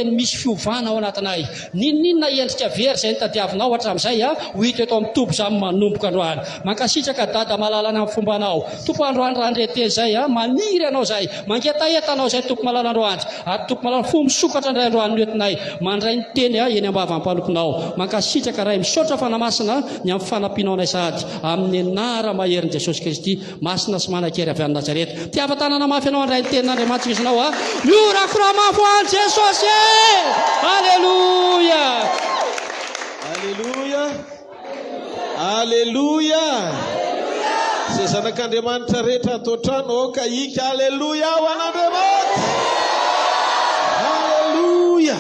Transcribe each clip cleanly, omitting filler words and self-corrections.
misy fiovana ao anatinay ninninna endrika very zay nitadiavinao hatramin'izay ho hita eto amin'ny tompo izany manomboka androany mankasitraka dada malalana amin'ny fombanao tompo androany raha andreteny zay maniry anao zay mangetaetanao zay tompo malala androany ary tompo malala fo misokatra indray androany noentinay mandray ny teny eny ambava-palokonao mankasitraka ray misaotra fanamasina ny amin'ny fanampianao nay sady amin'ny anara maherin'i Jesosy Kristy masina sy manan-kery avy any Nazareta tiava-tanana mafy anao andray ny tenin'Andriamanitra izinao miora mafy ho an'i Jesosy. Alléluia. Alléluia. Alléluia. Zay zanak'Andriamanitra rehetra ato trano ka hika alléluia ho an'Andriamanitra. Alléluia.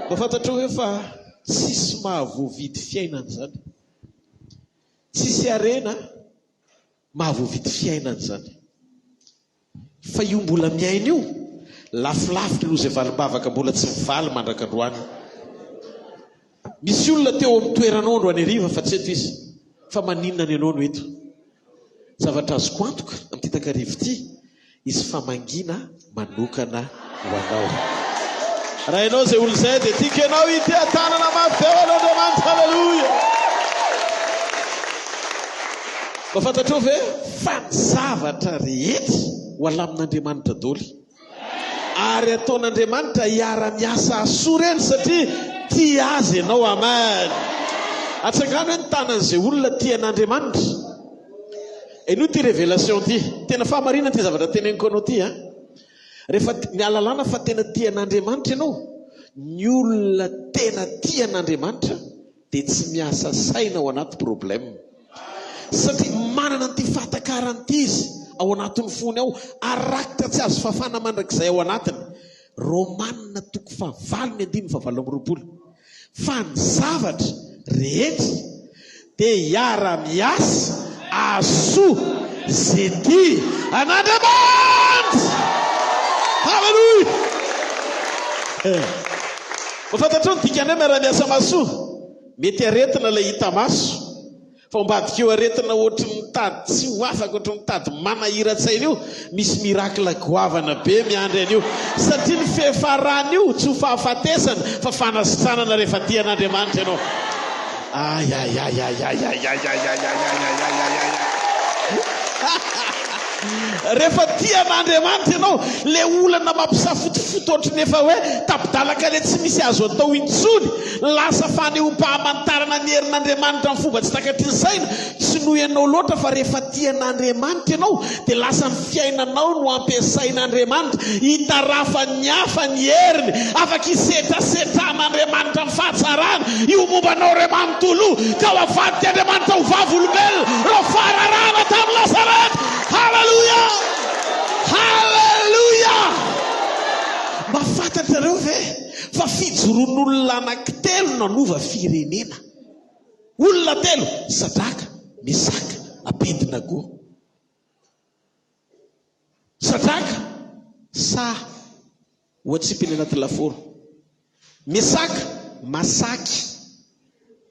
Mahafantatro hoe fa tsisy mahavoavidy fiainana zany. Tsisy arena mahavoavidy fiainana zany. Fa io mbola miaina io lafilavitra aloha zay valimbavaka mbola tsy mivaly mandrakandroany. Misy olona teo amin'ny toeranao androany hariva fa tsy eto izy fa maninona ny anao no eto. Zavatra azoko antoka amin'ity takarivo ity izy fa mangina manokana ho anao. Raha ianao zay olo zay dia tiako ianao ity tanana mafy eo an'Andriamanitra. Halleluja. Mahafantatrao ve fa ny zavatra rehetra ho alamin'Andriamanitra daholo. Ary ataon'Andriamanitra hiara-miasa asoa reny satria tia azy ianao. Amen. Atsangano hoe ny tanan'izay olona tian'Andriamanitra. Eno ty révélation ty tena fahamarinana ty zavatra teneniko anao ty rehefa mialalana fa tena tian'Andriamanitra ianao, ny olona tena tian'Andriamanitra dia tsy miasa saina ao anaty problème satria manana an'ity fatakaran'ity izy ao anatin'ny fony ao arakitra tsy azo fafana mandrakizay ao anatiny. Romanina 9:20 fa ny zavatra rehetra dia hiara-miasa asoa zay tia an'Andriamanitra. Halleluja. Mahafantatrao ny dikany hoe miara-miasa masoa mety aretina ilay hita maso fa ombadika eo aretina ohatry mitady tsy ho afaka ohatry mitady manahira-tsaina io misy mirakla goavana be miandry an'io satria ny fefarana io tsy ho fahafatesana fa fanasitranana rehefa tian'Andriamanitra ianao. Rehefa tian'Andriamanitra ianao le olana mampisafotofoto ohatry nefa hoe tapidalaka le tsy misy azo atao intsony lasa fanehoam-pahamantarana ny herin'Andriamanitra amin'ny fomba tsy takatry ny saina tsy noho ianao loatra fa rehefa tian'Andriamanitra ianao dia lasa ny fiainanao no ampiasain'Andriamanitra hitarafa ny hafa ny heriny afaka hisetrasetran'Andriamanitra amin'ny fahatsarana io mombanao ray manontolo ka ho avadika Andriamanitra ho vavolombelona reo fararana tamin'ny Lazareta. Halleluja. Halleluja. Mahafantatrareo ve fa fijoron'olona anankitelo nanova firenena. Olona telo: Sadraka, Mesaka, Abednego. Sadraka oatsipiny anaty laforo. Mesaka masaky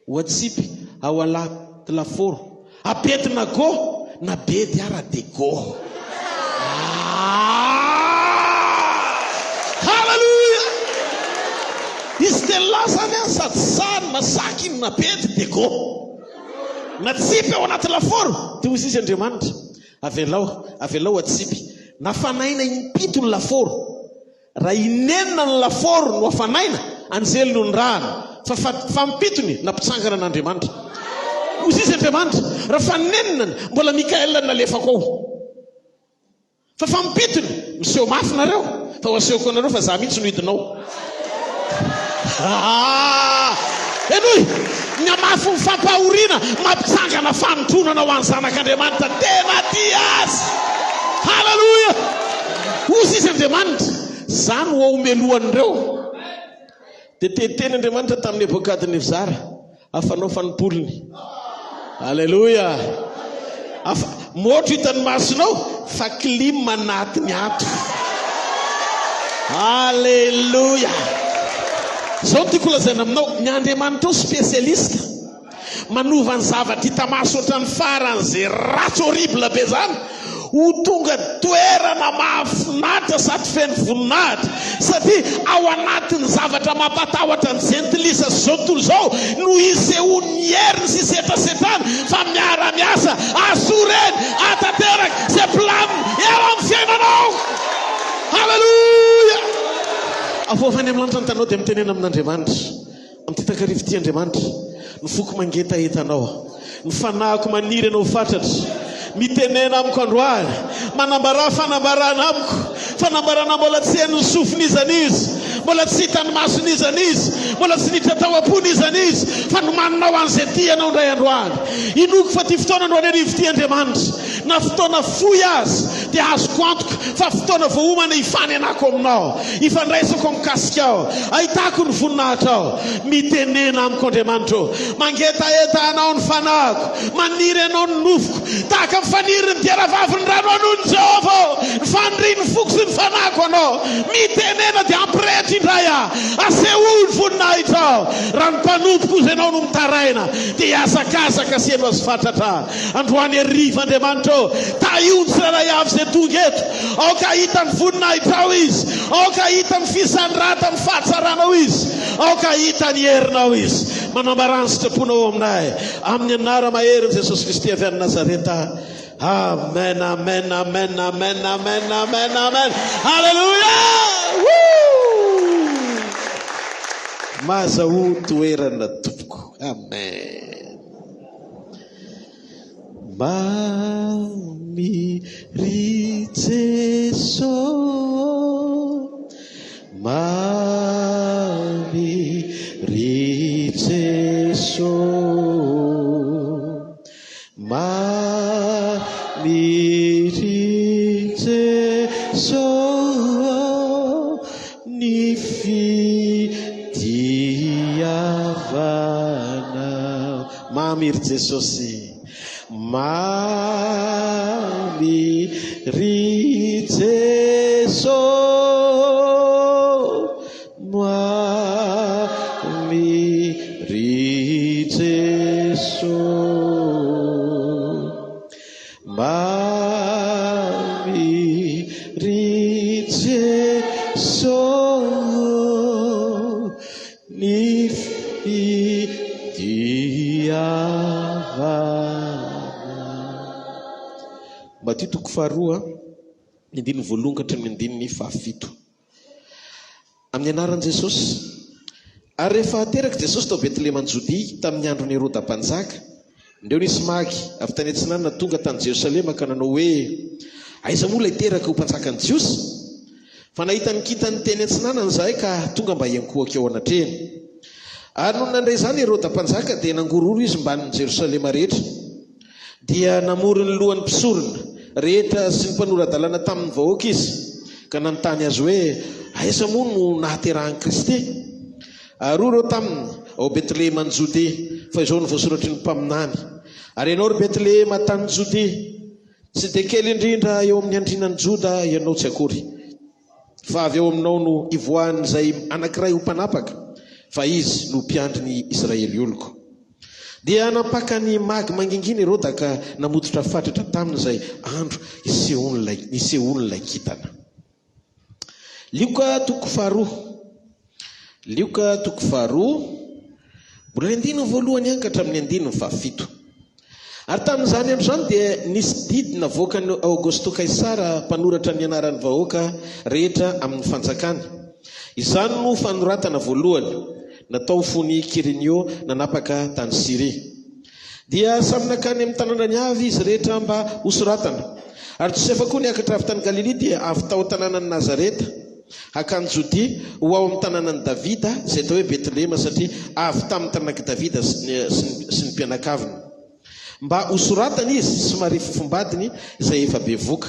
oatsipy ao anaty laforo. Abednego na bedy ara-dego. Halleluja. Izy dia lazany sady sany masaky iny na bedy dego na tsipy ao anaty laforo dia hozy izy Andriamanitra avelao atsipy nafanaina impito ny laforo. Raha inenina ny laforo no afanaina anjely no ny rahana fa mipitony nampitsangana n'Andriamanitra. Hozy izy Andriamanitra raha fanenina mbola Mikael nalefako ao fa fampitony miseho mafy nareo fa wasehoko anareo fa za mihitsy no hidinao. Enoy ny mafy mifampahoriana mampitsangana fanotronana ho an'ny zanak'Andriamanitra tena tia azy. Halleluja. Hozy izy Andriamanitra zany ho omelohan'ireo dia teteny Andriamanitra tamin'ny Nebukadnezara afanao fanimpolony. Halleluja. Moatro hitany masonao fa klima manatiny ato. Halleluja. Zao tiako lazaina aminao ny Andriamanitra spécialiste manova ny zavatra hita maso ohatran'ny faran'izay ratsy horrible be zany ho tonga toerana mahafinaritra sady feno voninahitra, satria ao anatin'ny zavatra mampatahotra ny gentilisa zao tontolo zao no isehoan'ny heriny sy setrasetrana fa miara-miasa asoreny atateraka zay planiny eo amin'ny fiainanao. Halleluja. Afofany amin'ny lanitra ny tanao dia mitenena amin'Andriamanitra, amin'ny takarivo ty Andriamanitra, ny foko mangeta hitanao, ny fanahiko maniry anao fatratra, mitenena amiko androany, manambara fanambarana amiko, fanambarana mbola tsy hain'ny sofin'izany izy, mbola tsy hitany mason'izany izy, mbola tsy niditra tao am-pon'izany izy, fa nomaninao an'izay tianao indray androany. Inoko fa ty fotoana androany arivo ty Andriamanitra, na fotoana fohy azy dia azoko antoka fa fotoana voaomana ifany anako aminao, ifandraisako mikasika ao, ahitako ny voninahitra ao. Mitenena amiko Andriamanitra, mangetaeta anao ny fanahiko, maniry anao ny nofoko, tahaka mifaniry ny diaravavy ny rano anony Jehova, ny faniriany foko sy ny fanahiko anao. Mitenena dia ampirehitra indray asehoany voninahitra ao. Raha ny mpanompoka izy ianao no mitaraina dia azakazaka sy eno azy fatratra. Androany ariva Andriamanitra, tahiony tsirairay avy zay tonga eto, aoka hitany voninahitra ao izy, aoka hitany fisandrata ny fahatsarana izy, aoka hitany herinao izy. Manambarany sitraponao aminay amin'ny anara maherin'i Jesosy Kristy avy any Nazareta. Amen, amen, amen, amen, amen, amen, amen. Halleluja. Mazaho toerana tompoko. Amen. Mami Ritzeso, Mami Ritzeso, Mami Ritzeso, Nifi Diavana, Mami Ritzeso si. Mami Ritzeso, Mami Ritzeso, Mami Ritzeso, Nifi Diavana. Matio toko faharoa ny andininy voalohany ka hatramin'ny andininy fahafito. Amin'ny anaran'i Jesosy. Ary rehefa teraka Jesosy tao Betlehema Jodia tamin'ny andron'ny Herôda mpanjaka, ndreo nisy magy avy tany antsinanana tonga tany Jerosalema ka nanao hoe aiza moa ilay teraka ho mpanjakan'i Jiosy? Fa nahita nikita ny teny antsinanana zahay ka tonga mba hiankohaka ao anatrehany. Ary noho nandray izany Herôda mpanjaka dia nangororo izy mban'ny Jerosalema rehetra, dia namory ny lohan'ny mpisorona rehetra sy ny mpanora-dalàna tamin'ny vahoaka izy, ka nanontany azy hoe aiza moa no nahaterahan'i Kristy? Ary ireo taminy ao Betlehema ny Jodia, fa izao no voasoratry ny mpaminany. Ary ianao ry Betlehema tany Jodia, tsy dia kely indrindra eo amin'ny andrinan'ny Joda ianao tsy akory, fa avy eo aminao no ivoahan'izay anankiray ho mpanapaka, fa izy no mpiandry ny Israely oloko. Dia napaka ny magy mangingina Herôda ka namototra fatratra tamin'izay andro isehoan'ilay kintana. Lioka toko faharoa, mbola andininy voalohany ihany ka hatramin'ny andininy fahafito. Ary tamin'izany andro zany dia nisy didy navoaka ny Augusto Kaisara mpanoratra ny anaran'ny vahoaka rehetra amin'ny fanjakany. Izany no fanoratana voalohany natao fony Kirinio nanapaka tany Siria. Dia samy nakany amin'ny tanàna ny avy izy rehetra mba hosoratana. Ary Josefa koa niakatra avy tany Galilea dia avy tao tanànan'ny Nazareta hakany Jodia ho ao amin'ny tanànan'ny Davida izay atao hoe Betlehema, satria avy tamin'ny tanànan'i Davida sy ny mpianakaviny, mba hosoratana izy somary fofombadiny izay efa be voka.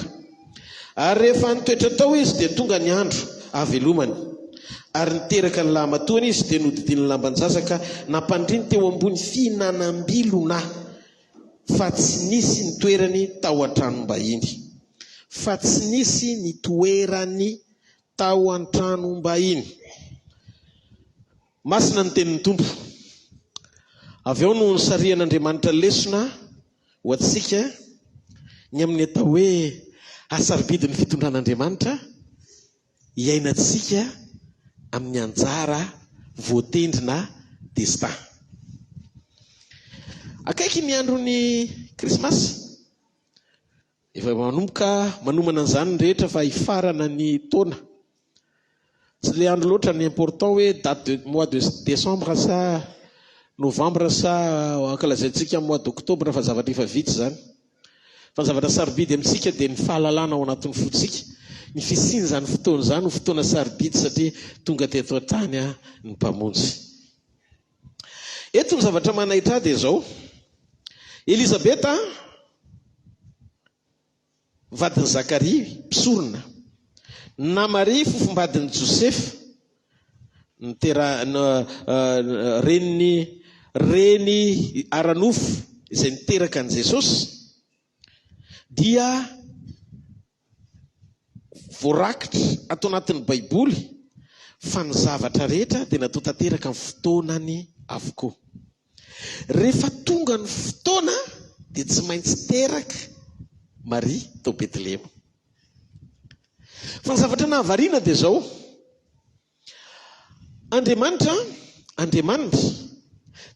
Ary rehefa nitoetra tao izy dia tonga ny andro avelomany. Ary niteraka ny lamatoana izy dia nodidiny lambanjazaka nampandriny teo ambony fihinanam-bilona, fa tsy nisy ny toerany tao an-tranom-bahiny. Fa tsy nisy ny toerany tao an-tranom-bahiny. Masina ny tenin'ny Tompo. Avy eo no sarian'Andriamanitra lesona ho antsika ny amin'ny atao hoe asaribidiny fitondran'Andriamanitra iainantsika amin'ny anjara voatendrina destin. Akaiky ny andron'ny krismasy, efa manomana an'izany ny rehetra fa hifarana ny taona. Tsy le andro loatra ny important hoe date de mois de décembre sa novembre sa ankalazaintsika mois d'octobre fa zavatra efa vitsy zany. Fa zavatra sarobidy amintsika dia ny fahalalana ao anatin'ny fotsika. Ny fisiany zany fotoana zany ho fotoana sarobidy satria tonga teto an-tany ny mpamonjy. Eto ny zavatra manaitra dia zao: Elisabeta vadiny Zakaria mpisorona, na Maria fofombadiny Josefa reny aranofo izay niteraka an' Jesosy, dia voarakitra ato anatin'ny baiboly fa ny zavatra rehetra dia natao tanteraka amin'ny fotoanany avokoa. Rehefa tonga ny fotoana dia tsy maintsy teraka Maria tao Betlehema. Fa ny zavatra nahavariana dia zao: Andriamanitra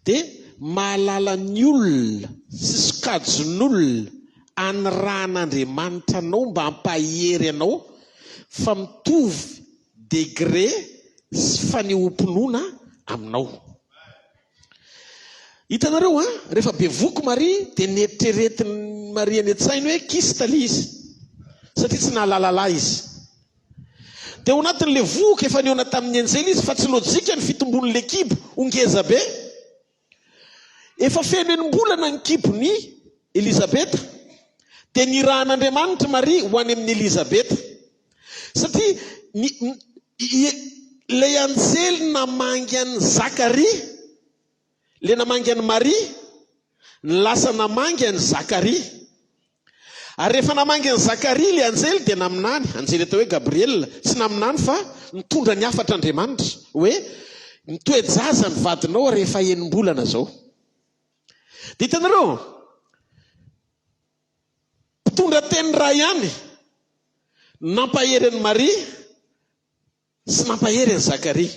dia mahalala ny olona sy sokajin'olona an'Andriamanitra anao mba hampahery anao fa mitovy degré sy fanehoam-pinoana aminao. Hitanareo rehefa bevoky Maria dia nieritreretiny Maria ny an-tsainy hoe kistali izy, satria tsy nahalalala izy. Dia ao anatin'le voky efa niona tamin'ny anjely izy, fa tsy lojika ny fitombon'le kibo ongeza be. Efa feno enim-bolana ny kibony Elisabeta, dia nirahan'Andriamanitra Maria ho any amin'ny Elisabeta, satria ilay anjely namangy an'i Zakaria, le namangy an'i Maria, ny lasa namangy an'i Zakaria. Ary rehefa namangy an'i Zakaria le anjely dia naminany, anjely atao hoe Gabriel, tsy naminany fa nitondra ny afatra Andriamanitra hoe mitoejaza ny vadinao rehefa enim-bolana zao. Dia hitanareo, mpitondra teny ray ihany nampahery an'i Maria sy nampahery an'i Zakaria.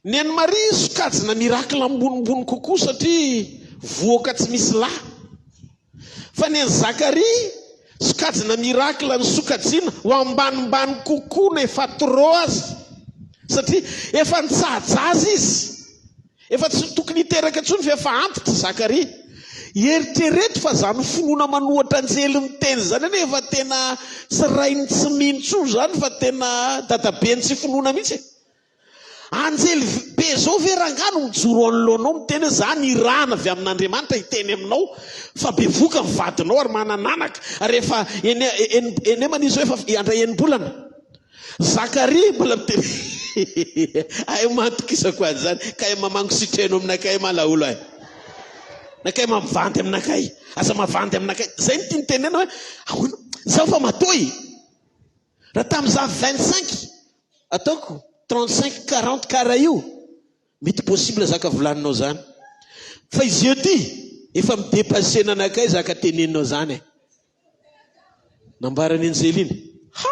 Ny an'i Maria sokajina mirakla ambonimbony kokoa satria voaka tsy misy lahy. Fa ny an'i Zakaria sokajina mirakla ny sokajiana ho ambanimbany kokoa na efa trop azy, satria efa nitsahajaza izy, efa tsy tokony hiteraka intsony fa efa antitra Zakaria. Eritrereto fa zany finoana manohatra anjely miteny zany ane efa tena tsy rainy tsy mintsy zany, fa tena dadabe ny tsy finoana mihitsy. Anjely be zao ve rangano mijoro anoloanao miteny hoe zany irahana avy amin'Andriamanitra hiteny aminao fa bevoka ny vadinao ary manananaka, ary efa enemana izy hoe efa andra enim-bolana. Zakaria mbola miteny ay matokisako azy zany, kay mamango sitreno aminakay malaolo ay, nakay mavandy aminakay, aza mavandy aminakay. Zay ny tiany tenena hoe ahoana zaho fa matoy, raha tamin'izaho 25 ataoko 35-40 kara io, mety possible zaka volaninao zany. Fa izy io ty efa midepasena anakay zaka teneninao zany. Nambarany anjely iny, ha,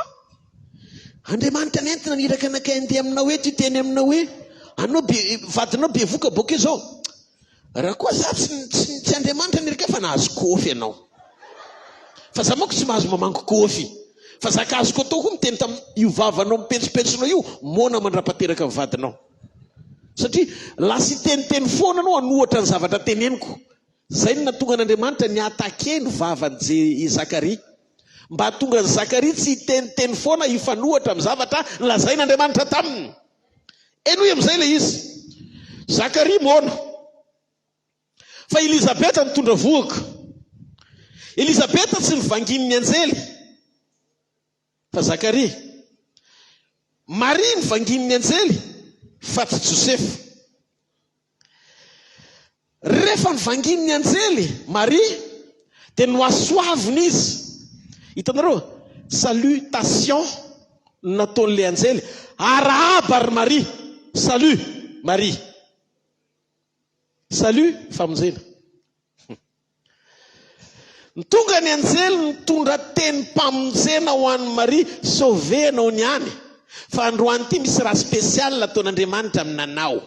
Andriamanitra nentina niraka anakay andeha aminao eto teny aminao hoe anao vadinao bevoka boka zao. Raha koa za tsy Andriamanitra niraka fa nahazo kofy ianao. Fa za manko tsy mahazo mamango kofy, fa zaka azoko atao koa miteny io vavanao mipetsopetsinao io, mona mandra-pateraka ny vadinao. Satria lasa iteniteny foana anao anohatra ny zavatra teneniko. Zay no natonga an'Andriamanitra ny atake ny vavan'i Zakaria, mba hatonga ny Zakaria tsy iteniteny foana ifanohatra amin'ny zavatra lazain'Andriamanitra taminy. Eno amin'izay le izy. Zakaria mona, fa Elisabeta nitondra voaka. Elisabeta tsy nivangin'ny anjely, fa Zakaria. Maria nivangin'ny anjely, fa tsy Josefa. Rehefa nivangin'ny anjely Maria dia noasoaviny izy. Hitanareo, salutation nataon'le anjely, arahaba ry Maria, salut Marie, salut famonjena. Tonga ny anjely nitondra teny mpamonjena ho an'ny Maria, sauvenao niany. Fa androany ity misy raha spesial ataon'Andriamanitra aminanao.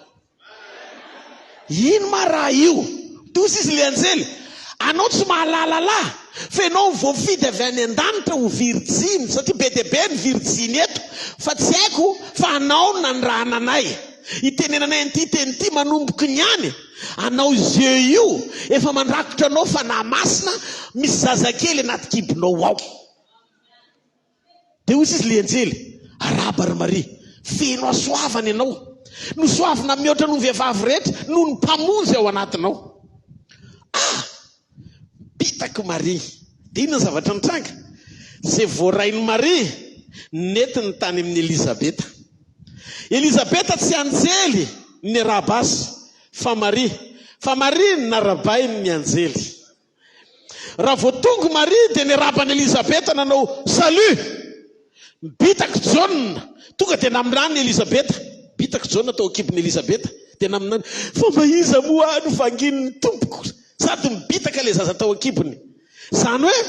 Ino ma raha io? Tosa izy le anjely. Anao tsy mahalalala, fa ianao voafidy avy any an-danitra ho virjiny, satria be dia be ny virjiny eto. Fa tsy haiko fa anao nandrahana anay. Itenenanay an'ity teny ity manomboky niany. Anao zio io efa mandrakotra anao fa na masina misy zazakely anaty kibonao ao. Dia hoy izy le anjely, arabary Maria, feno asoavana ianao. No soavina mihoatra no vehivavy rehetra no ny mpamonjy ao anatinao. Bitako Maria. Dia inona zavatra nitranga? Izay voarain'i Maria netiny tany amin'ny Elizabeta. Elizabeta tsy anjely ny araba azy, fa Maria. Fa Maria narabainy ny anjely. Raha vao tonga Maria dia ny araban'i Elizabeta nanao salut. Bitako John, tonga dia naminany Elizabeta. Bitako John atao kibon'i Elizabeta. Dia naminany, fa maiza moa no vangin'ny tompoko. Sady mibitaka le zaza tao akibony. Zany hoe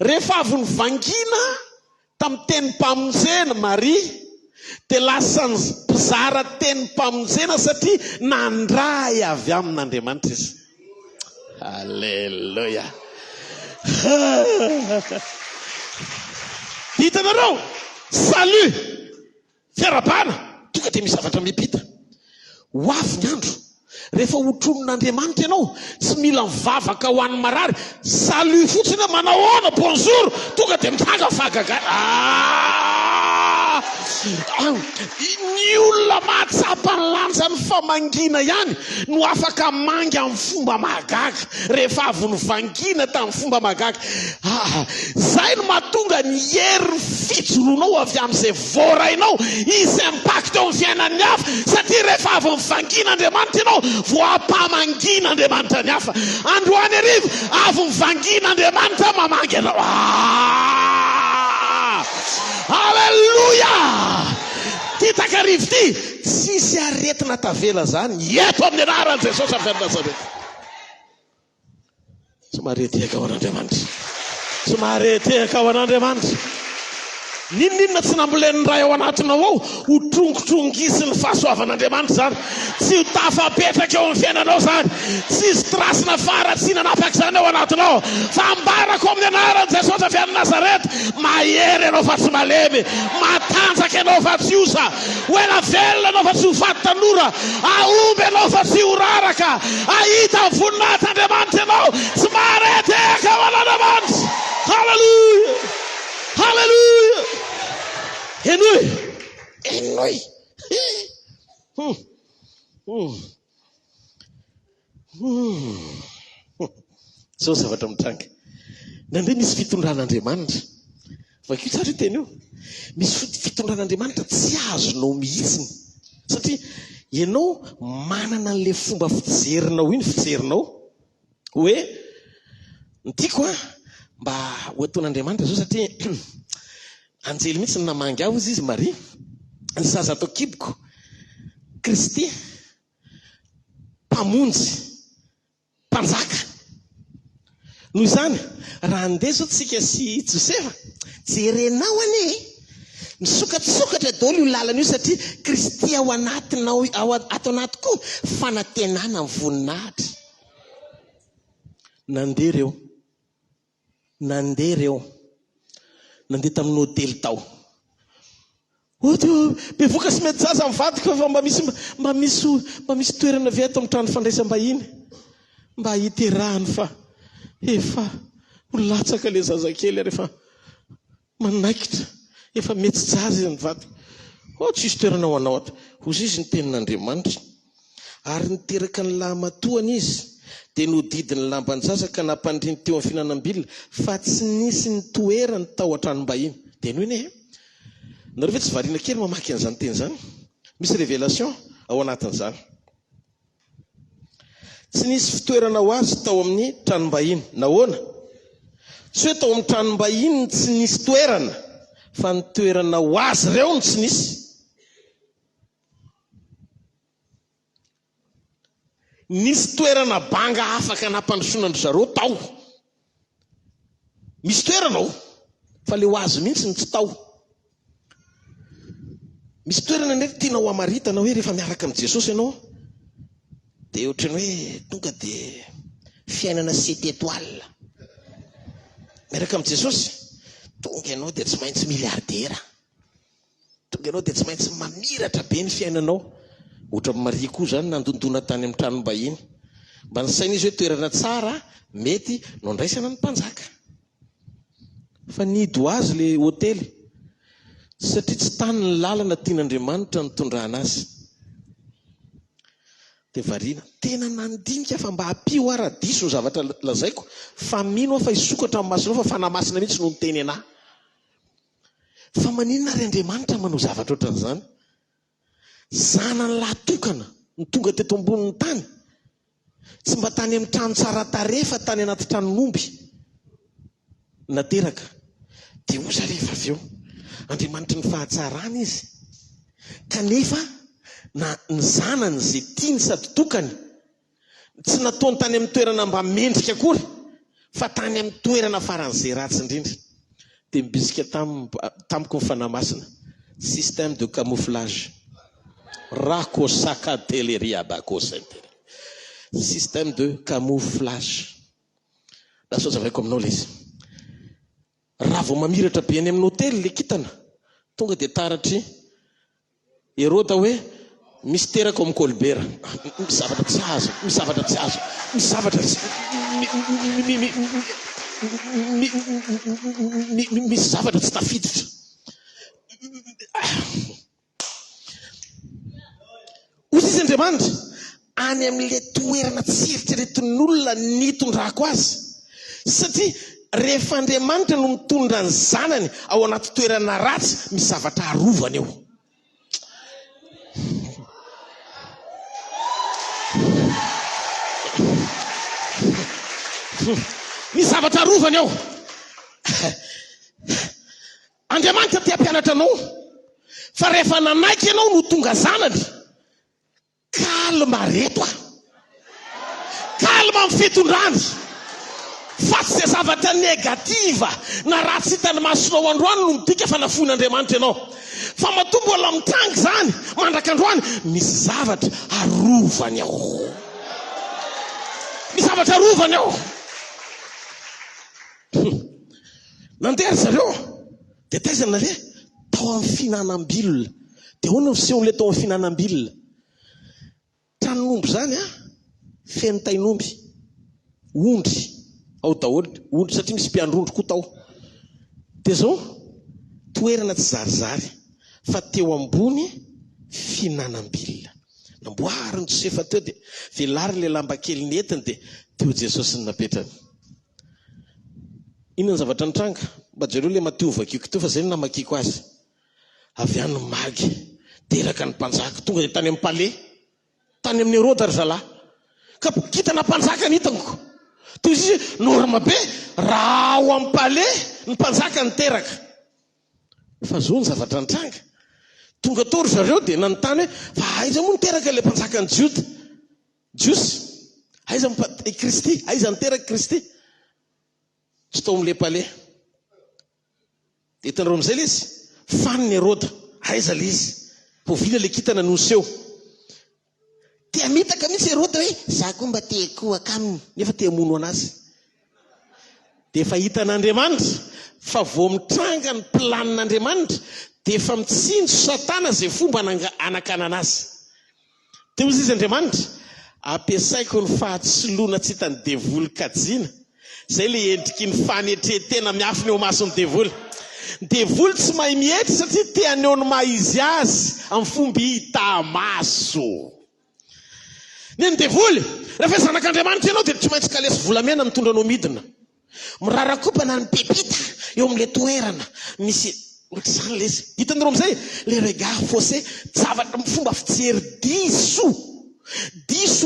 rehefa avy ny vangina tamin'ny teny mpamonjena Maria, dia lasa ny mpizara teny mpamonjena satria nandray avy amin'Andriamanitra izy. Halleluja. Hitanareo, salut, fiarabana. Tonga dia misy zavatra mipita. Ho avy ny andro rehefa hotronon'Andriamanitra ianao, tsy mila mivavaka ho an'ny marary. Salut fotsiny, manao ahoana, bonjour, tonga dia mitanga fagagana. Ny olona mahatsapa ny lanja ny famangina ihany no afaka mangy amin'ny fomba mahagaga rehefa avy ny vangina tamin'ny fomba mahagaga. Zay no mahatonga ny hery fijoroanao avy amin'izay voarainao izay impacte eo amin'ny fiainan'ny hafa, satria rehefa avy ny vangin'Andriamanitra ianao voampamangin'Andriamanitra ny hafa. Androany arivo avy ny vangin'Andriamanitra mamangy anao. Halleluja. Ty takarivo ty tsisy aretina tavela zany eto amin'ny anaran'i Jesosy avy any Nazareta. Somary eteka ao an'Andriamanitra. Somary eteka ao an'Andriamanitra. Ninona tsy nambolen'ny ray ao anatinao ao ho trongotrongisi ny fahasoavan'Andriamanitra zany. Tsy ho tafapetraka eo amin'ny fiainanao zany. Tsy hisy trasina faratsiana napaka zany ao anatinao. Fa ambarako amin'ny anaran'i Jesosy avy any Nazareta, mahery ianao fa tsy malemy, matanjaka ianao fa tsy osa, hoena velona ianao fa tsy ho faty tanora, aomby ianao fa tsy ho raraka, ahita voninahit'Andriamanitra ianao. Tsy mareteka ao an'Andriamanitra. Halleluja. Halleluja. Enoi. Enoi. Zao zavatra mitranga. Nandre misy fitondran'Andriamanitra. Vakio tsara io teny io. Misy fitondran'Andriamanitra tsy azonao mihitsiny. Satria ianao manana an'le fomba fijerinao iny, fijerinao hoe ntiako mba ho ataon'Andriamanitra zao, satria anjely mihitsy ny namangy aho izy Maria, ny zaza atao kiboko, Kristy, mpamonjy, mpanjaka. Noho izany raha andeha zao tsika sy Josefa, jerenao ane misokatrisokatra daholo io lalana io, satria Kristy ao anatinao, ato anaty koa fanantenana ny voninahitra. Nandeha reo nandeha tamin'ny hôtely tao. Bevoka sy mety zaza mivadika fa mba misy toerana ve ato amin'ny trano fandraisam-bahiny mba hiterahany, fa efa ho latsaka le zazakely rehefa manaikitra, efa mety tsara izy mivadika. Tsisy toerana ho anao ato. Hozy izy ny tenin'Andriamanitra, ary niteraka ny lamatoany izy dia nodidi ny lamban'ny zaza ka nampandriny teo amin'ny fihinanam-bilona, fa tsy nisy ny toerany tao an-tranom-bahiny. Dia noho iny nareo ve tsy variana kely mamaky an'izany teny zany? Misy révélation ao anatin'izany. Tsy nisy fitoerana ho azy tao amin'ny tranom-bahiny. Nahoana? Tsy hoe tao amin'ny tranom-bahiny tsy nisy toerana, fa ny toerana ho azy ireo no tsy nisy. Nisy toerana banga afaka nampandrosoana andry zareo tao, tsara anao fa le ho azo mihitsy ny tsy tao. Misy toerana ndraiky tianao hamaritana hoe rehefa miaraka amin'ny Jesosy ianao dia ohatrany hoe tonga dia fiainana 7 étoiles. Miaraka amin'ny Jesosy tonga ianao dia tsy maintsy miliardera, tonga ianao dia tsy maintsy mamiratra be ny fiainanao. Ohatra Maria koa zany nandondona tany amin'ny tranom-bahiny, mba nisaina izy hoe toerana tsara mety no andraisana ny mpanjaka, fa nidy ho azy le hôtely satria tsy tany ny lalana tian'Andriamanitra nitondrana azy. Dia variana tena nandinika fa mba hampio ara-diso ny zavatra lazaiko, fa mino fa hisokatra amin'ny masonao fa fanamasina mihitsy no niteny anahy. Fa maninona ary Andriamanitra manao zavatra ohatran'izany? Zanany lahatokana ny tonga teto ambonin'ny tany, tsy mba tany amin'ny trano tsara tarehy fa tany anaty tranon'omby nateraka. Dia oza rehefa avy eo Andriamanitra ny fahatsarany izy, kanefa na ny zanany zay tiany sady tokany tsy nataony tany amin'ny toerana mba mendrika akory, fa tany amin'ny toerana faran'izay ratsy indrindra. Dia mibisika tamiko ny fanamasina système de camouflage. Rakosaka teleria bakosente. Système de camouflage. Da so zavaiko aminao le izy. Raha vao mamiratra be any amin'ny hôtely le kitana, tonga dia taratry Herôda hoe misy teraka amin'ny Colbert. Misy zavatra tsy azo, misy zavatra tsy azo, misy zavatra misy zavatra tsy tafiditra. Ozy izy Andriamanitra any amin'ile toerana tsy eritreretin'ny olona nitondrako azy, satria rehefa Andriamanitra no mitondra ny zanany ao anaty toerana ratsy, misy zavatra arovany eo. Misy zavatra arovany eo. Andriamanitra tia mpianatra anao, fa rehefa nanaiky ianao no tonga zanany, kalma reto, kalma amin'ny fitondrany, fa tsy izay zavatra negativa na ratsy hitany masonao androany no midika fa nafon'Andriamanitra ianao, fa matombo mbola mitrangy zany mandrak'androany, misy zavatra arovany ao, misy zavatra arovany ao. Nandeha zareo dia taizana le tao amin'ny finanam-bilona. Dia hoana ny fisehon'le tao amin'ny finanam-bilona? Tranon'omby zany feno tain'omby, ondry ao daholo, ondry satria misy mpiandrondro koa tao. Dia zao toerana tsy zarizary fa teo ambony finanam-bilona. Namboariny Josefa teo dia velary le lamba kely netiny dia teo Jesosy ny napetrany. Inona ny zavatra nitranga? Mba jereo le matio vakiko teo fa zay no namakiko azy. Avy any magy teraka ny mpanjaka, tonga dia tany amin'ny palais, tany amin'ny Herôda ry zalahy, ka kitana mpanjaka ny hitako. Toy izy norma be raha ao amin'ny palais ny mpanjaka niteraka. Fa zao ny zavatra nitranga. Tonga tao ry zareo dia nanontany hoe fa aiza moa niteraka le mpanjaka ny Juda? Jiosy, aiza Kristy, aiza niteraka Kristy? Tsy tao amin'le palais. Dia hitanareo amin'izay le izy, faniny Herôda, aiza le izy? Po vila le kitana noseho. Tia mitaka mihitsy Herôda hoe za koa mba te kohaka aminy, nefa te hamono anazy. Dia efa hitan'Andriamanitra fa vao mitranga ny planin'Andriamanitra dia efa mitsinjo Satana zay fomba anakana anazy. Teo izy Andriamanitra, ampiasaiko ny fahatsiloana tsy hitany devoly kajiana, zay le endriky ny fanetretena miafina eo mason'ny devoly. Devoly tsy mahay mihetry satria teany eo ny maizy azy amin'ny fomba hita maso. Ny devoly rehefa zanak'Andriamanitra ianao dia tsy maintsy kalesy volamena mitondra anao midina, mirarakopana ny pepita eo amin'le toerana misy ohatr'izany le izy. Hitanareo amin'izay le regard faussé, zavatra fomba fijery diso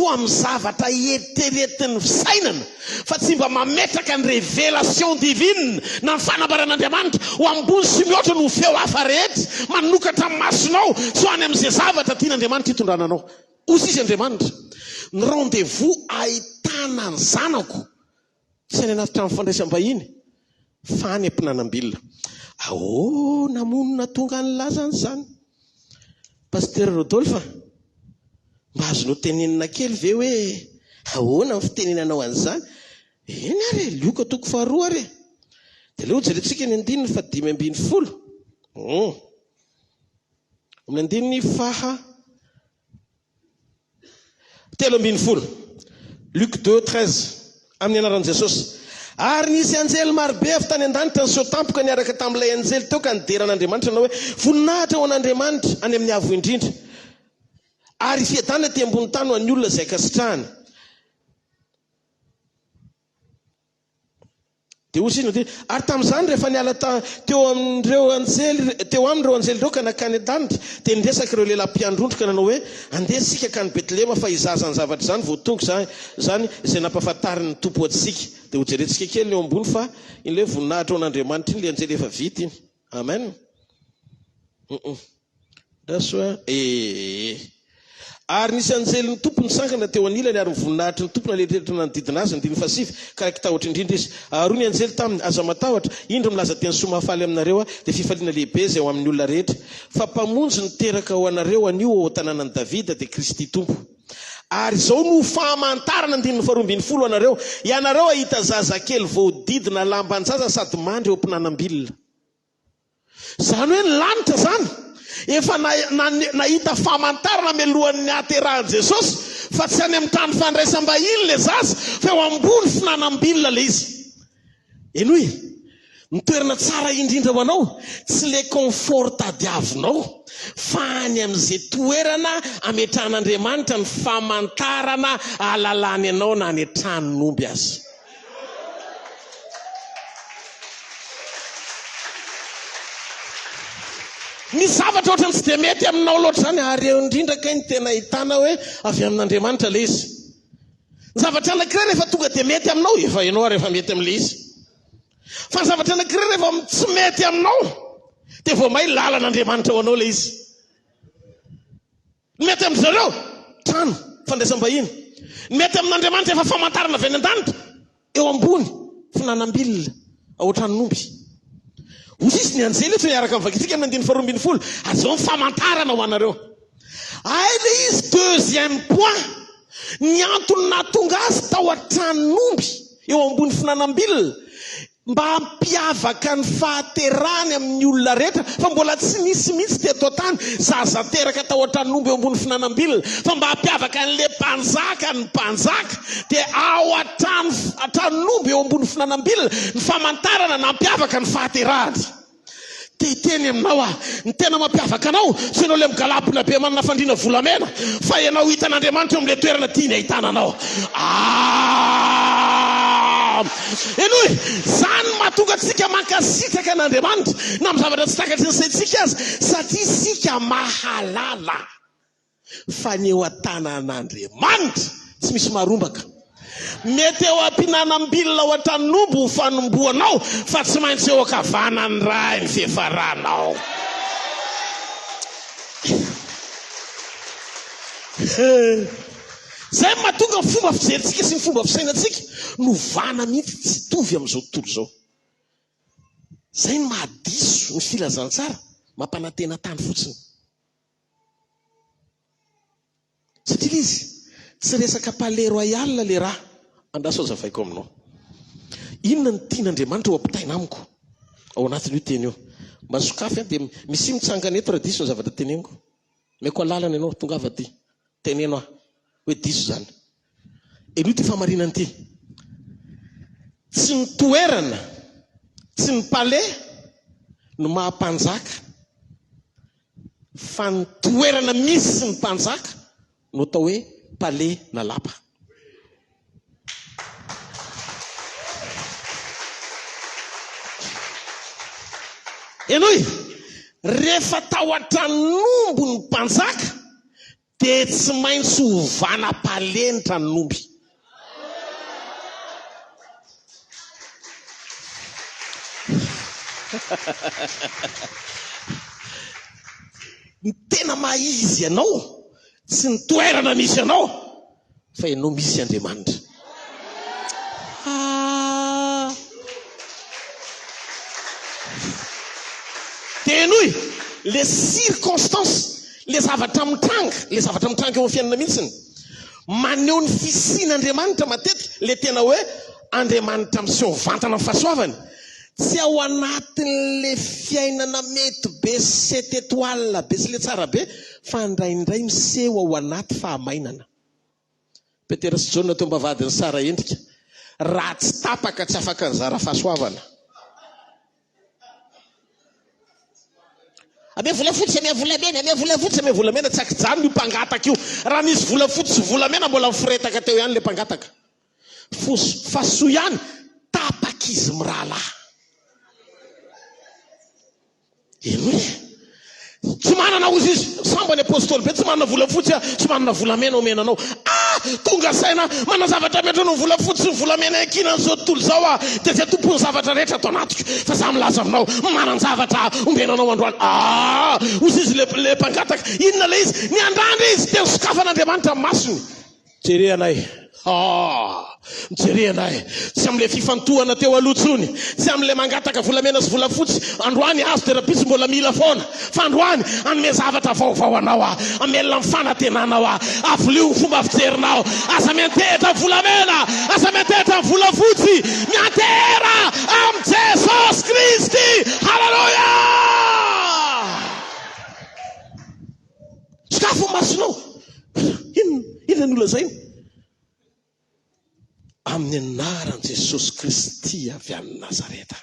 amin'ny zavatra eritreretin'ny fisainana, fa tsy mba mametraka ny révélation divine na ny fanambaran'Andriamanitra ho ambony sy mihoatra no feo hafa rehetra manokatra amin'ny masonao so any amin'izay zavatra tian'Andriamanitra hitondrana anao. Ozy izy Andriamanitra, ny rendez-vous ahitana ny zanako tsy any anaty trano fandraisam-bahiny fany ampiananam-bilona. Namonina tonga ny lazany zany. Pasteur Rodolphe, mba azonao tenenina kely ve hoe ahoana ny fitenenanao an'izany? Eny ary lioka toko faharoa ary. Dia ilay jerentsika ny 5:5. Amin'ny 7:13. Luc 2:13 amin'ny anaran'i Jesosy. Ary nisy anjely marobe avy tany an-danitra ny sotampoka niaraka tamin'ilay anjely teo ka nideran'Andriamanitra na hoe voninahitra ho an'Andriamanitra any amin'ny avo indrindra. Ary fiadanana ty ambony tany ho an'ny olona izay kasitrahany. Dia hoy sino dia ary tamin'izany rehefa niala teo amin'ireo anjely ireo ka nakany an-danitra dia niresaka ireo lehilahy mpiandrondroka nanao hoe andeha sika ka ny Betlehema fa hizazany zavatra izany voatonga zany izay nampahafantariny ny tompo antsika. Dia ho jerentsika kely eo ambony fa in'ilay voninahitra ao an'Andriamanitra iny ilay anjely efa vita iny. Amen. Ary nisy anjely ny tompo nisangana teo anilany ary mivoninahitra ny tompo naletreritra nanodidina azy ny 5 ka rakitahotra indrindra izy. Ary ny anjely taminy aza matahotra indro milaza teny somafaly aminareo dia fifaliana lehibe izay ao amin'ny olona rehetra fa mpamonjy niteraka ho anareo anio ao tanànan'i Davida dia Kristy tompo. Ary izao no fahamantarana 12 anareo ianareo ahita zazakely voadidina lamban-jaza sady mandry eo ampiananam-bilona. Zany hoe ny lanitra zany efa nahita famantarana melohan'ny aterahan'i Jesosy fa tsy any amin'ny tany fandraisam-bahiny le zaza fa eo ambony finanam-bilona le izy. Eny hoe ny toerana tsara indrindra ho anao tsy le confort tadiavinao fa any amin'izay toerana ametrahan'Andriamanitra ny famantarana ahalalany ianao na any an-tranon'omby azy. Ny zavatra ohatrany tsy dia mety aminao loatra zany ary eo indrindra kay ny tena ahitana hoe avy amin'Andriamanitra le izy. Ny zavatra anankiray rehefa tonga dia mety aminao efa ianao ary efa mety amin'le izy. Fa ny zavatra anankiray rehefa tsy mety aminao dia vao may lalan'Andriamanitra ho anao le izy. Ny mety amin'izareo trano fandraisam-bahiny. Ny mety amin'Andriamanitra efa famantarana avy any an-danitra eo ambony finanam-bilona ao an-tranon'omby. Osisy ny anjely eto niaraka amin'ny vakitsika amin'ny 12 ary zao ny famantarana ho anareo. Le izy deuxième point ny antony nahatonga azy tao an-tranon'omby eo ambony finanam-bilona mba hampiavaka ny fahaterany amin'ny olona rehetra fa mbola tsy nisy mihitsy teto an-tany zaza teraka tao an-tranon'omby eo ambony finanam-bilona fa mba hampiavaka an'le mpanjaka ny mpanjaka dia ao an-tranon'omby eo ambony finanam-bilona ny famantarana na hampiavaka ny fahaterany. Teny aminao ny tena mampiavaka anao tsy ianao le migalabona be manana fandriana volamena fa ianao hitan'Andriamanitra eo amin'le toerana tiany ahitana anao. Eny zany mahatonga antsika mankasitraka an'Andriamanitra na amin'ny zavatra tsy takatry ny saintsika azy satria sika mahalala fa ny eo an-tanan'Andriamanitra tsy misy maharombaka. Mety eo ampiananam-bilona ao an-tranon'omby ho fanomboanao fa tsy maintsy eo ankavanany ray ny fiafaranao. Zay mahatonga ny fomba fijerentsika sy ny fomba fisainantsika novana mihitsy tsy tovy amin'izao tontolo zao. Zay ny mahadiso ny filazantsara mampanantena tany fotsiny. Satria izy tsy resaka palais royal le raha andraso azavaiko aminao. Inona ny tian'Andriamanitra ho ampitaina amiko ao anatin'io teny io. Mba sokafy dia misy mitsangana eto raha diso ny zavatra teneniko. Meko alalana ianao tonga avy aty teneno aho hoe diso zany. Io ty famarinana ity. Tsy ny toerana, tsy ny palais no mahampanjaka fa ny toerana misy ny mpanjaka no atao hoe palais na lapa. Enoy rehefa tao an-tranon'omby ny mpanjaka dia tsy maintsy hovana palais ny tranon'omby. Ny tena maizy ianao tsy ny toerana misy ianao fa ianao misy Andriamanitra. dia enoy le circonstance, le zavatra mitranga eo amin'ny fiainana mihitsiny maneho ny fisian'Andriamanitra matetika le tena hoe Andriamanitra miseho vantana amin'ny fahasoavany, tsy ao anatin'le fiainana mety be 7 étoiles be sy le tsara be, fa indraindray miseho ao anaty fahamainana. Petera sy Jaona teo mba vadiny Sara endrika, raha tsy tapaka tsy afaka nizara fahasoavana. Ame volafotsy, ame volamena, ame volafotsy, ame volamena, tsy akijano io mpangataka io. Raha nisy volafotsy sy volamena mbola miforetaka teo ihany le mpangataka. Fa soa ihany tapaka izy mirahalahy. Eno tsy manana ozy izy, samba ny apôstôly be tsy manana volafotsy, tsy manana volamena omenanao. Tonga saina mana zavatra metra no volafotsy sy volamena ekina n'izao tontolo zao dia zay tompony zavatra rehetra atao anatiko, fa za milaza aminao manana zavatra omenanao androany. Ozy izy le mpangataka, inona le izy ny andrandra izy teny sokafan'Andriamanitra amin'ny masony. Jere anay, mijery anay, tsy am'le fifantohana teo alohatsony, tsy am'le mangataka volamena sy volafotsy. Androany azo terapitsy mbola mila foana, fa androany anome zavatra vaovao anao amelona mifanantenanao avolio ny fomba fijerinao, aza miantehitra volamena, aza miantehitra volafotsy, miantehitra am' Jesosy Kristy. Halleluja! Sokafo masonao. Inona ny olona zay? Amin'ny anaran'i Jesosy Kristy avy any Nazareta,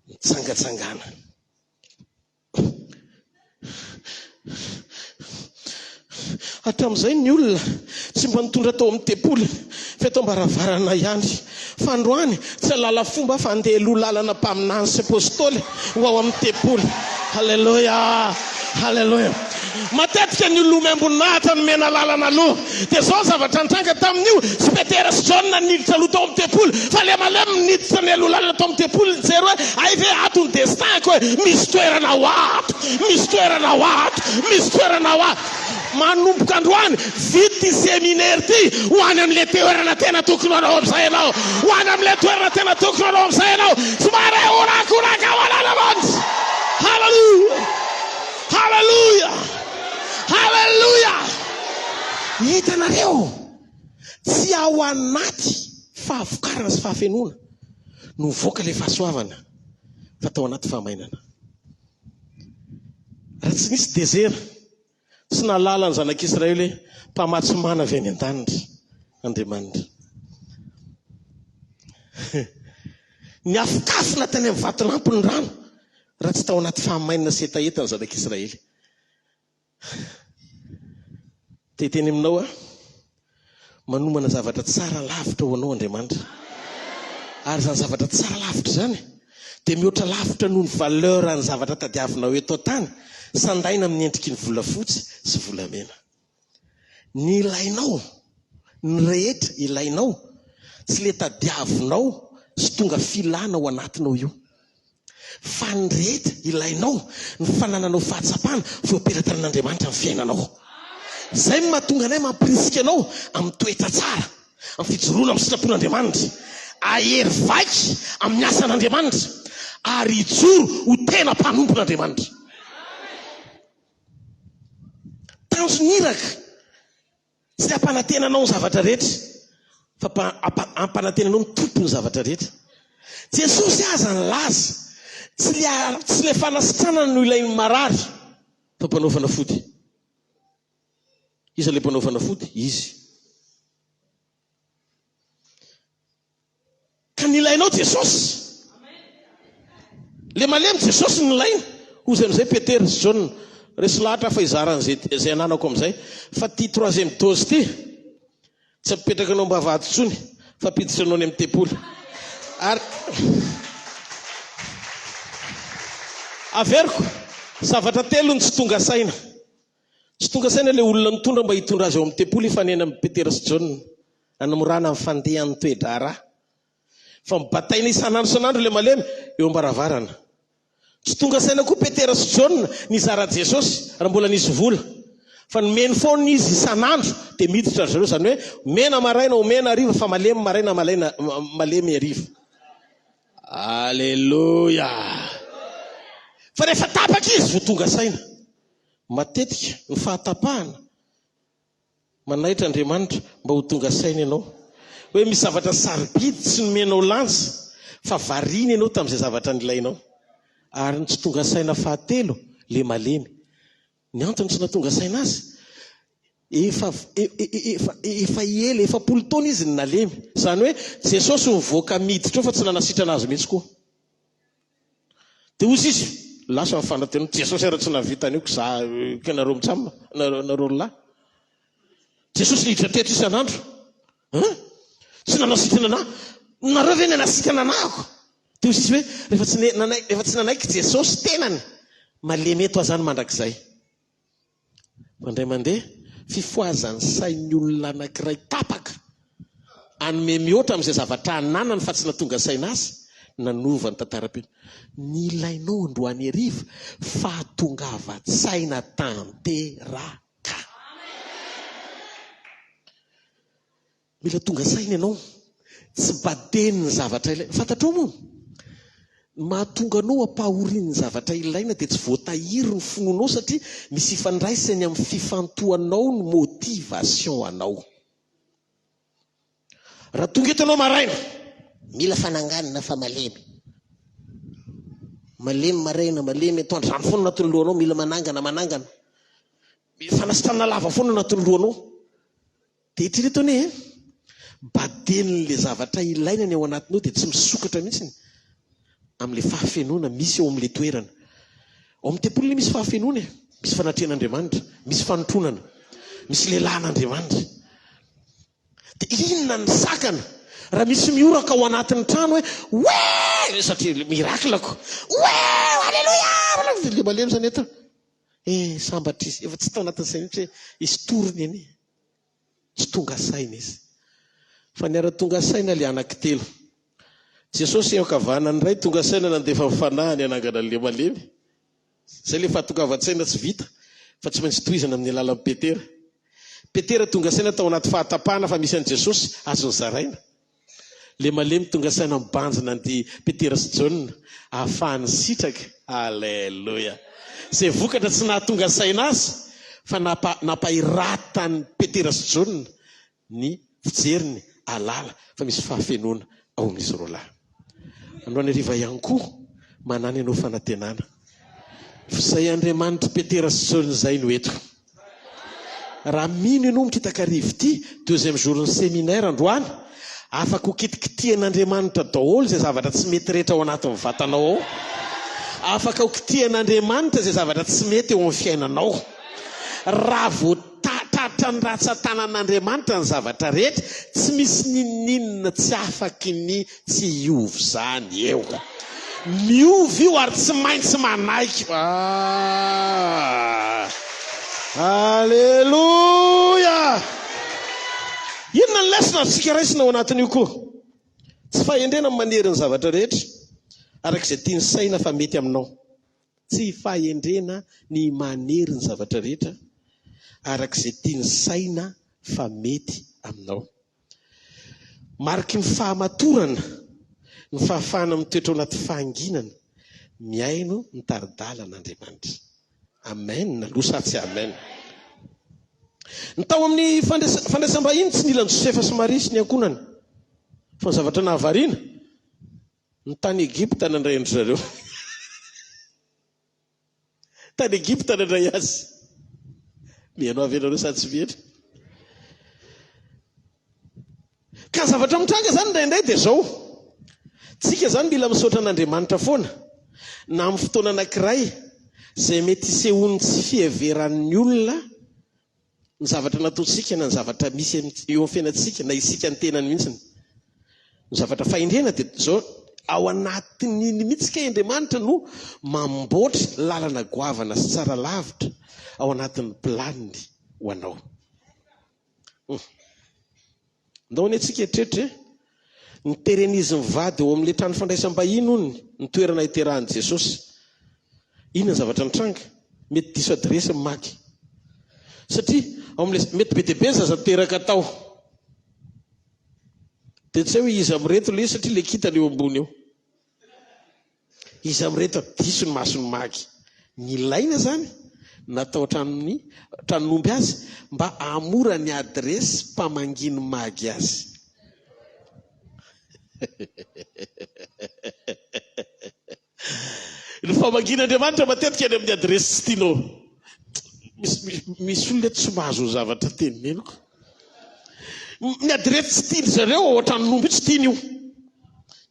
mitsangatsangana. Hatramin'izay ny olona tsy mba nitondra tao amin'ny tempoly feto ambaravarana ihany, fa androany tsy lala fomba fa andeha lalana mpaminany sy apôstôly ho ao amin'ny tempoly. Halleluja, halleluja. Matetika ny olona ambonahitra no mena lalana aloha, dia zao zavatra nitranga tamin'io, sy Petera sy Jaona niditra aloha tao amin'ny tempoly, fa lemalema niditra ny aloha lalana tao amin'ny tempoly nijery hoe ay ve ato ny destinko hoe misy toerana ho ato, misy toerana ho ato, misy toerana ho ato. Manomboka androany vity seminaire ty ho any amin'le toerana tena tokony anao amin'izay ianao, ho any amin'le toerana tena tokony anao amin'izay ianao, tsy mare orakoraka ho ananamantsy. Halleluja, halleluja, halleluja. Hitanareo, tsy ao anaty fahavokarana sy fahafenona no voaka le fahasoavana, fa tao anaty fahamainana. Raha tsy nisy désert, tsy nalala ny zanak'Israely mpamatsomana avy any an-danitra Andriamanitra. Ny afokafona tany amin'ny vatolampony rano raha tsy tao anaty fahamainana sy etaeta ny zanak'Israely. Teteny aminao manomana zavatra tsara lavitra ho anao Andriamanitra. Ary zany zavatra tsara lavitra zany dia mihoatra lavitra noho ny valeur ny zavatra tadiavinao eto tany, sandaina amin'ny endriky ny volafotsy sy volamena. Ny ilainao, ny rehetra ilainao, tsy le tadiavinao sy tonga filana ao anatinao io, fa ny rehetra ilainao, ny fanananao fahatsapana voapetraka an'Andriamanitra amin'ny fiainanao. Zay mahatonga anay mampirisika anao amin'ny toetra tsara, amin'ny fijoroana amin'ny sitrapon'Andriamanitra, ahery vaky amin'ny asan'Andriamanitra, ary hijoro ho tena mpanompon'Andriamanitra. Tanjoniraka tsy ampanantenanao ny zavatra rehetra, fa ampanantenanao ny tompony zavatra rehetra. Jesosy aza ny laza, tsy le fanasitrana no ilainy marary, fa mpanao fanafody. Iza le mpanao fanafody? Izy. Ka nilainao Jesosy, le malemy Jesosy nilaina. Ozy amin'izay Petera sy Jaona, resy lahatra fa izaran'izay ananako amin'izay, fa ty 3e dose ty tsy apipetraka anao mba vady tsony, fa piditra anao ny amin'ny tempoly. Ary averiko zavatra telo ny tsy tonga saina. Tsy tonga saina le olona nitondra mba hitondra azy eo amin'ny tempoly ifanena amin'ny Petera sy Jaona, anamorana amin'ny fandehan'ny toe-draharaha. Fa mibataina isan'andro isan'andro le malemy eo ambaravarana. Tsy tonga saina koa Petera sy Jaona nizara Jesosy raha mbola nisy vola, fa nomeny foana izy isan'andro dia miditra zareo, zany hoe mena maraina o mena hariva, fa malemy maraina malemy hariva. Alleluja, fa rehefa tapaka izy vo tonga saina. Matetika ny fahatapahana manaitra Andriamanitra mba ho tonga saina ianao hoe misy zavatra sarobidy tsy nomenao lanja fa variana ianao tamin'izay zavatra nilainao. Ary ny tsy tonga saina fahatelo le malemy. Ny antony tsy natonga saina azy efa ela 10 taona izy ny nalemy. Zany hoe Jesosy mivoaka miditra eo fa tsy nanasitrana azy mihitsy koa. Dia ozy izy lasa amin'ny fanantenana Jesosy ara tsy navitany io za kenareo mitsamina nareo lahy. Jesosy niditra teto isan'andro. Tsy nanasitrana anahy. Nareo ve nanasitrana anahako? Dia ozy izy hoe rehefa tsy nanaiky Jesosy tenany malemy eto azany mandrakizay. Mandray mandeha fifoazan'ny sain'ny olona anankiray tapaka anome mihoatra amin'izay zavatra ananany fa tsy natonga saina azy nanova ny tantaram-pino. Nilainao androany hariva fahatongava-tsaina tanteraka. Mila tonga saina ianao, tsy badeny ny zavatra ilaina. Fantatrao moa, mahatonga anao ampahorian'ny zavatra ilaina dia tsy voatahiry ny finoanao satria misy ifandraisany amin'ny fifantohanao ny motivation anao. Raha tonga eto anao maraina, mila fananganana fa malemy. Malemy maraina, malemy atoandro, zany foana anatin'ny lohanao, mila manangana. Fanasitranana lava foana anatin'ny lohanao. Dia hitreto anie, baden'le zavatra ilaina ny ao anatinao dia tsy misokatra mihitsy amin'le fahafenoana misy eo amin'le toerana. Ao amin'ny tempolo ilay misy fahafenoana, misy fanatrehan'Andriamanitra, misy fanotronana, misy lehilahin'Andriamanitra. Dia inona ny sakana raha misy mioraka ao anatin'ny trano hoe satria miraklako alleluia le malemy zany eto sambatra izy efa tsy tao anatin'ny saina hoe izy toriny eny, tsy tonga saina izy. Fa ny ara-tonga saina le anankitelo. Jesosy eo kavanany ray tonga saina nandefa mifanahany anangana le malemy. Zay le fahatongava-tsaina tsy vita fa tsy maintsy tohizana amin'ny alalan'i Petera. Petera tonga saina tao anaty fahatapahana fa misy an' Jesosy azony zaraina. Le malemy tonga saina mibanjina an'ity Petera sy John ahafahany sitraka. Alleluia. Zay vokatra tsy nahatonga saina azy fa nampahiratany Petera sy John ny fijeriny alala fa misy fahafenoana ao amin'izy roa lahy. Androany hariva ihany koa manana ianao fanantenana. Izay Andriamanitra Petera sy John zay no eto. Raha mino ianao mikitakarivo ity 2e jour ny séminaire androany, afaka ho kitikitian'Andriamanitra daholo zay zavatra tsy mety rehetra ao anatin'ny vatanao ao. Afaka ho kitian'Andriamanitra zay zavatra tsy mety eo amin'ny fiainanao. Raha voatatatra ny ratsan-tanan'Andriamanitra ny zavatra rehetra, tsy misy ninninona tsy afaky ny tsy hiovy zany eo. Miovy io ary tsy maintsy manaiky. Alleluia. Inona ny lesona tsika raisina ao anatin'io koa? Tsy fahendrena amin'ny manery ny zavatra rehetra arak'izay tiany saina fa mety aminao. Tsy fahendrena ny manery ny zavatra rehetra arak'izay tiany saina fa mety aminao. Mariky ny fahamatorana, ny fahafahana mitoetra ao anaty fahanginana, miaino ny taridàlan'Andriamanitra. Amen. Nalosa tsy amen. Ny tao amin'ny fandraisam-bahiny tsy nilan'ny Josefa sy Maria sy ny ankonany fa ny zavatra nahavariana ny tany Egypta nandray andry zareo. Tany Egypta nandray azy. Mihaino avy ianareo sady tsy mihatra. Ka ny zavatra mitranga zany indraindray dia zao. Tsika zany mila misaotra an'Andriamanitra foana na amin'ny fotoana anankiray zay mety isehony tsy fiheveran'ny olona ny zavatra nataontsika na ny zavatra misy eo amin'ny fiainantsika na isika ny tenany mihitsiny. Ny zavatra fahendrena dia zao, ao anatin'iny mihitsy ka Andriamanitra no mamboatra lalana goavana sy tsara lavitra ao anatin'ny planiny ho anao. Ndao ny antsika etretra ny terenizmy vady eo amin'ilay trano fandraisam-bahiny hono ny toerana hiterahan'i Jesosy. Inona ny zavatra nitranga? Mety diso adresy mamaky. Satria ao amin'ilay mety be dia be ny zaza teraka tao. Dia tsy hoe izy amin'reto le satria le kitana eo ambony eo. izy amreto diso ny masony magy. Ny ilaina zany natao tranomby azy mba amora ny adresy mpamanginy magy azy. Ny famangin'Andriamanitra matetika any amin'ny adresy tsy tianao. Misy olona tsy mahazo zavatra tenineniko. Ny adresy tsy tiany zareo ao tranomby tsy tiany io.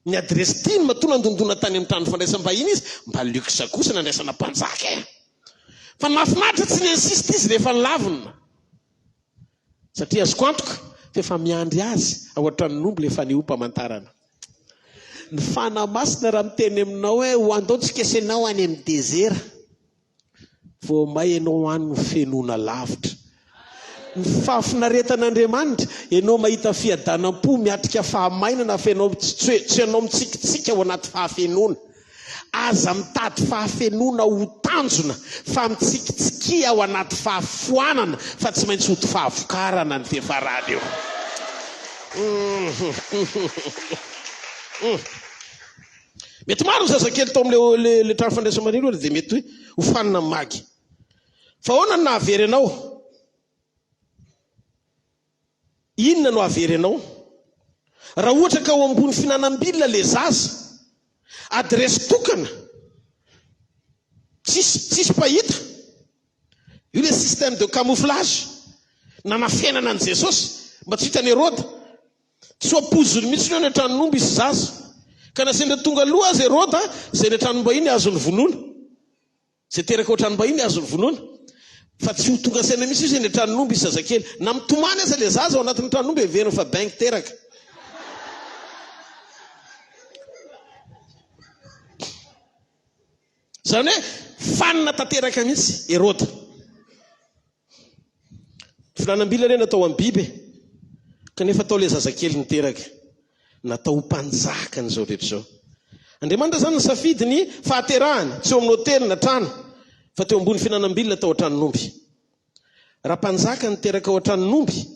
Ny adresy tiany matona ndondona tany amin'ny trano fandraisam-bahiny izy mba luxe kosa nandraisana mpanjaka. Fa mafinaritra tsy ny insiste izy rehefa nilavina. Satria azoko antoka fa efa miandry azy ao an-tranomby le fanehoam-pamantarana. Ny fanamasina raha miteny aminao hoe ho andao tsikesenao any amin'ny dezera vao may ianao any ny fenona lavitra. Ny fahafinaretan'Andriamanitra ianao mahita fiadanam-po miatrika fahamainana fa ianao tsy ianao mitsikitsika ao anaty fahafenona. Aza mitady fahafenona ho tanjona fa mitsikitsikia ao anaty fahafoanana fa tsy maintsy hody fahavokarana ny fiafarany eo. Mety maro ny zazakely tao amin'le trano fandraisam-bahiny dia mety hoe hofanina magy. Fa ahoana no nahavery anao? Inona no havery anao? Raha ohatra ka ao ambony finanam-bilona le zaza, adresy tokana, tsisy pahita, io le système de camouflage nanafenana an' Jesosy mba tsy hitany Herode. Tsy ampozony mihitsy eo ny tranomby izy zaza. Ka nasendra tonga aloha azy Herode zay ny tranom-bahiny azony vonoana. Zay teraka ao tranom-bahiny azony vonoana. Fa tsy ho tonga saina mihitsy izy ny tranomby izy zazakely. Na mitomany aza le zaza ao anatin'ny tranomby heveriny fa baingy teraka. Zany hoe fanina tanteraka mihitsy Herode. Finanam-bilana natao amin'ny biby kanefa atao le zazakely niteraka. Natao mpanjaka n'izao rehetra izao. Andriamanitra zany ny safidy ny fahaterahany, tsy eo amin'ny hotely na trano, fa teo ambony finanam-bilana atao an-tranon'omby. Raha mpanjaka niteraka ao an-tranon'omby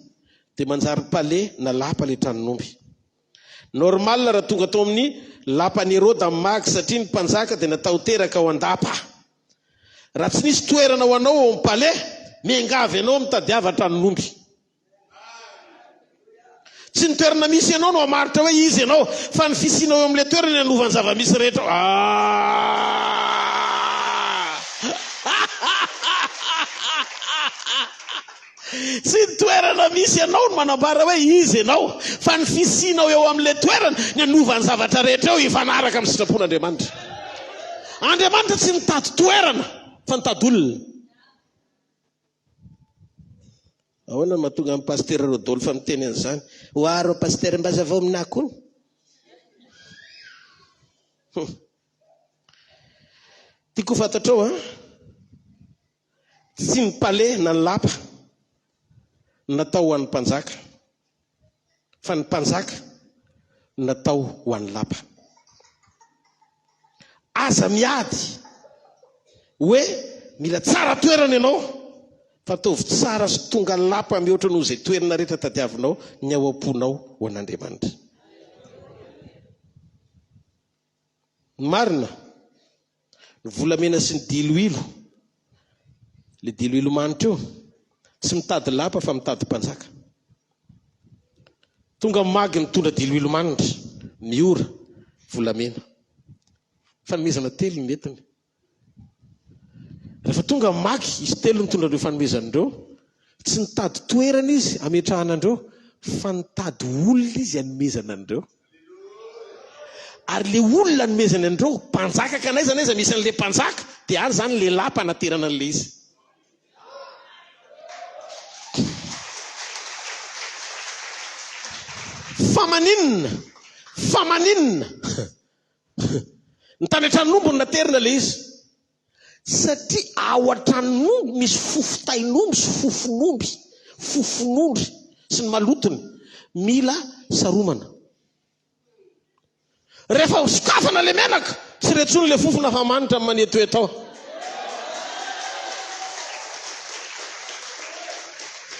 dia manjary palais na lapa le tranon'omby. Normal raha tonga tao amin'ny lapan'ny Herode amin'ny magy satria ny mpanjaka dia natao teraka ao an-dapa. Raha tsy nisy toerana ho anao ao amin'ny palais, miangavy ianao mitadiava tranon'omby. Tsy ny toerana misy ianao no hamaritra hoe izy ianao, fa ny fisianao eo amin'ilay toerana ny hanovany zava-misy rehetra. Tsy ny toerana misy ianao no manambara hoe izy ianao, fa ny fisianao eo amin'ilay toerana ny hanovany zavatra rehetra eo hifanaraka amin'ny sitrapon'Andriamanitra. Andriamanitra tsy nitady toerana fa nitady olona. Ahoana mahatonga amin'ny pasteur Rodolphe miteny an'izany? Ho aro pasteur Mbazavao aminah koa. Tiako fantatrao tsy ny palais na ny lapa natao ho an'ny mpanjaka, fa ny mpanjaka natao ho an'ny lapa. Aza miady hoe mila tsara toerana ianao, fa tovy tsara sy tonga lapa mihoatra noho izay toerana rehetra tadiavinao ny ao am-ponao ho an'Andriamanitra. Marina ny volamena sy ny diloilo, le diloilo manitra eo tsy mitady lapa fa mitady mpanjaka. Tonga magy mitondra diloilo manitra, miora volamena, fanomezana telo ny metiny. Rehefa tonga magy izy telo mitondra ireo fanomezan'ireo, tsy nitady toerana izy ametrahana andreo, fa nitady olona izy anomezana andreo. Ary le olona anomezana andreo mpanjaka ka naiza naiza misy an'le mpanjaka dia any zany le lapa naterana an'le izy. Famaninina ny tany an-tranomby no naterina le izy. Satria ao an-tranomby misy fofotain'omby sy fofon'ondry sy ny malotony mila saromana. Rehefa sokafana le menaka tsy retsony le fofona fa manitra amin'ny manetoetao.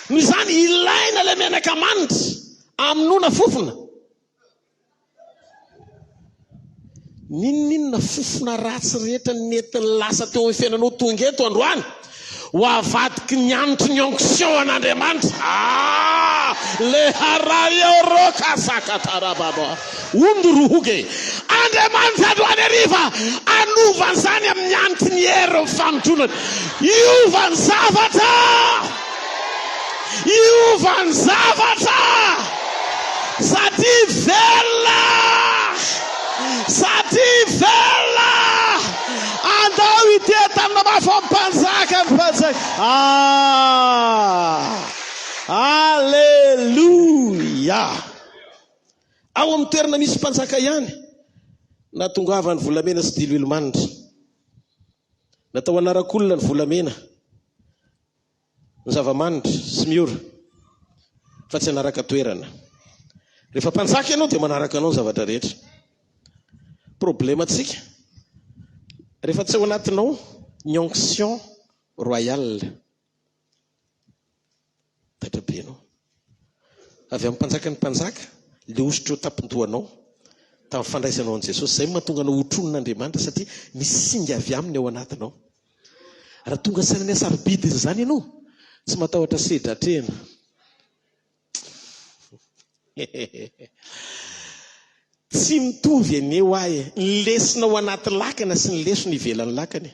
Mizany ilaina le menaka manitra aminona fofona. Ninninna fofona ratsy rehetra netiny lasa teo amin'ny fiainanao tonga eto androany ho avadiky ny antony ny onction an'Andriamanitra. Le harayorôka sakatarababa ondorohoge Andriamanitra androany ariva anovany zany amin'ny antony hery mifanotronany. Iovany zavatra, iovany zavatra sady vela, sady vela andao ity tamina mafampanjaka ny mpanjaka. Alleluia. Ao amin'ny toerana misy mpanjaka ihany natongavany volamena sy diloilomanitra, natao anarak'olona ny volamena ny zavamanitra sy miora fa tsy anaraka toerana. Rehefa mpanjaka ianao dia manaraka anao ny zavatra rehetra. Problema tsika rehefa tsy ao anatinao ny onction royale daitra be anao avy amin'ny mpanjaka ny mpanjaka le ositra eo tapindohanao tamin'ny fandraisanao an' Jesosy. Zay mahatonga anao hotronon'Andriamanitra satria misy singa avy aminy ao anatinao. Raha tonga saina ny asarbidiny zany ianao tsy matahotra sedratrena. Tsy mitovy aneo ahy ny lesinao anaty lakana sy ny lesona ivelan'ny lakana.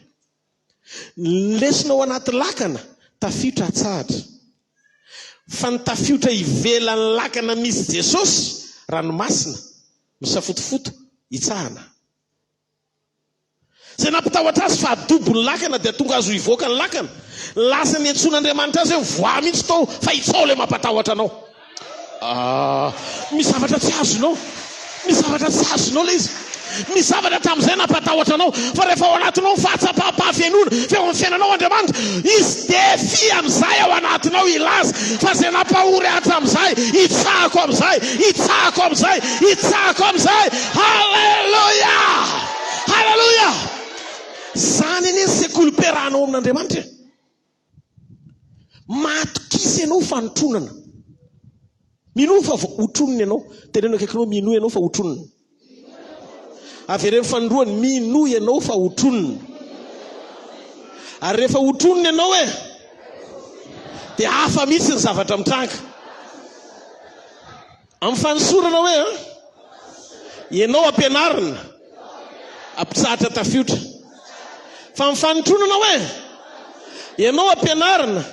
Ny lesinao anaty lakana tafiotra atsahatra, fa ny tafiotra ivelan'ny lakana misy Jesosy ranomasina misafotofoto itsahana. Zay nampitahotra azy fa adobo ny lakana dia tonga azo ivoaka ny lakana. Lasa ny antson'Andriamanitra azy hoe voa mihitsy tao fa itsao le mampatahotra anao. Misy zavatra tsy azonao, misy zavatra tsy azonao le izy, misy zavatra tamin'izay nampatahotra anao, fa rehefa ao anatinao fahatsapaham-pahafianona feo amin'ny fiainanao Andriamanitra, izy defi amin'izay ao anatinao ilaza fa zay nampahory hatramin'izay itsahako amin'izay, itsahako amin'izay, itsahako amin'izay. Halleluia, halleluia. Zany anie ny sekolim-piarahanao amin'Andriamanitra. Matokisa ianao fanotronana. Mino fa hotronony ianao, teneno akaikinao mino ianao fa hotronony. Avereny fanondroany mino ianao fa hotronony. Ary rehefa hotronony ianao dia hafa mihitsy ny zavatra mitranga. Amin'ny fanosorana hoe ianao ampianarina ampitsahatra tafiotra. Fa amin'ny fanotronana hoe ianao ampianarina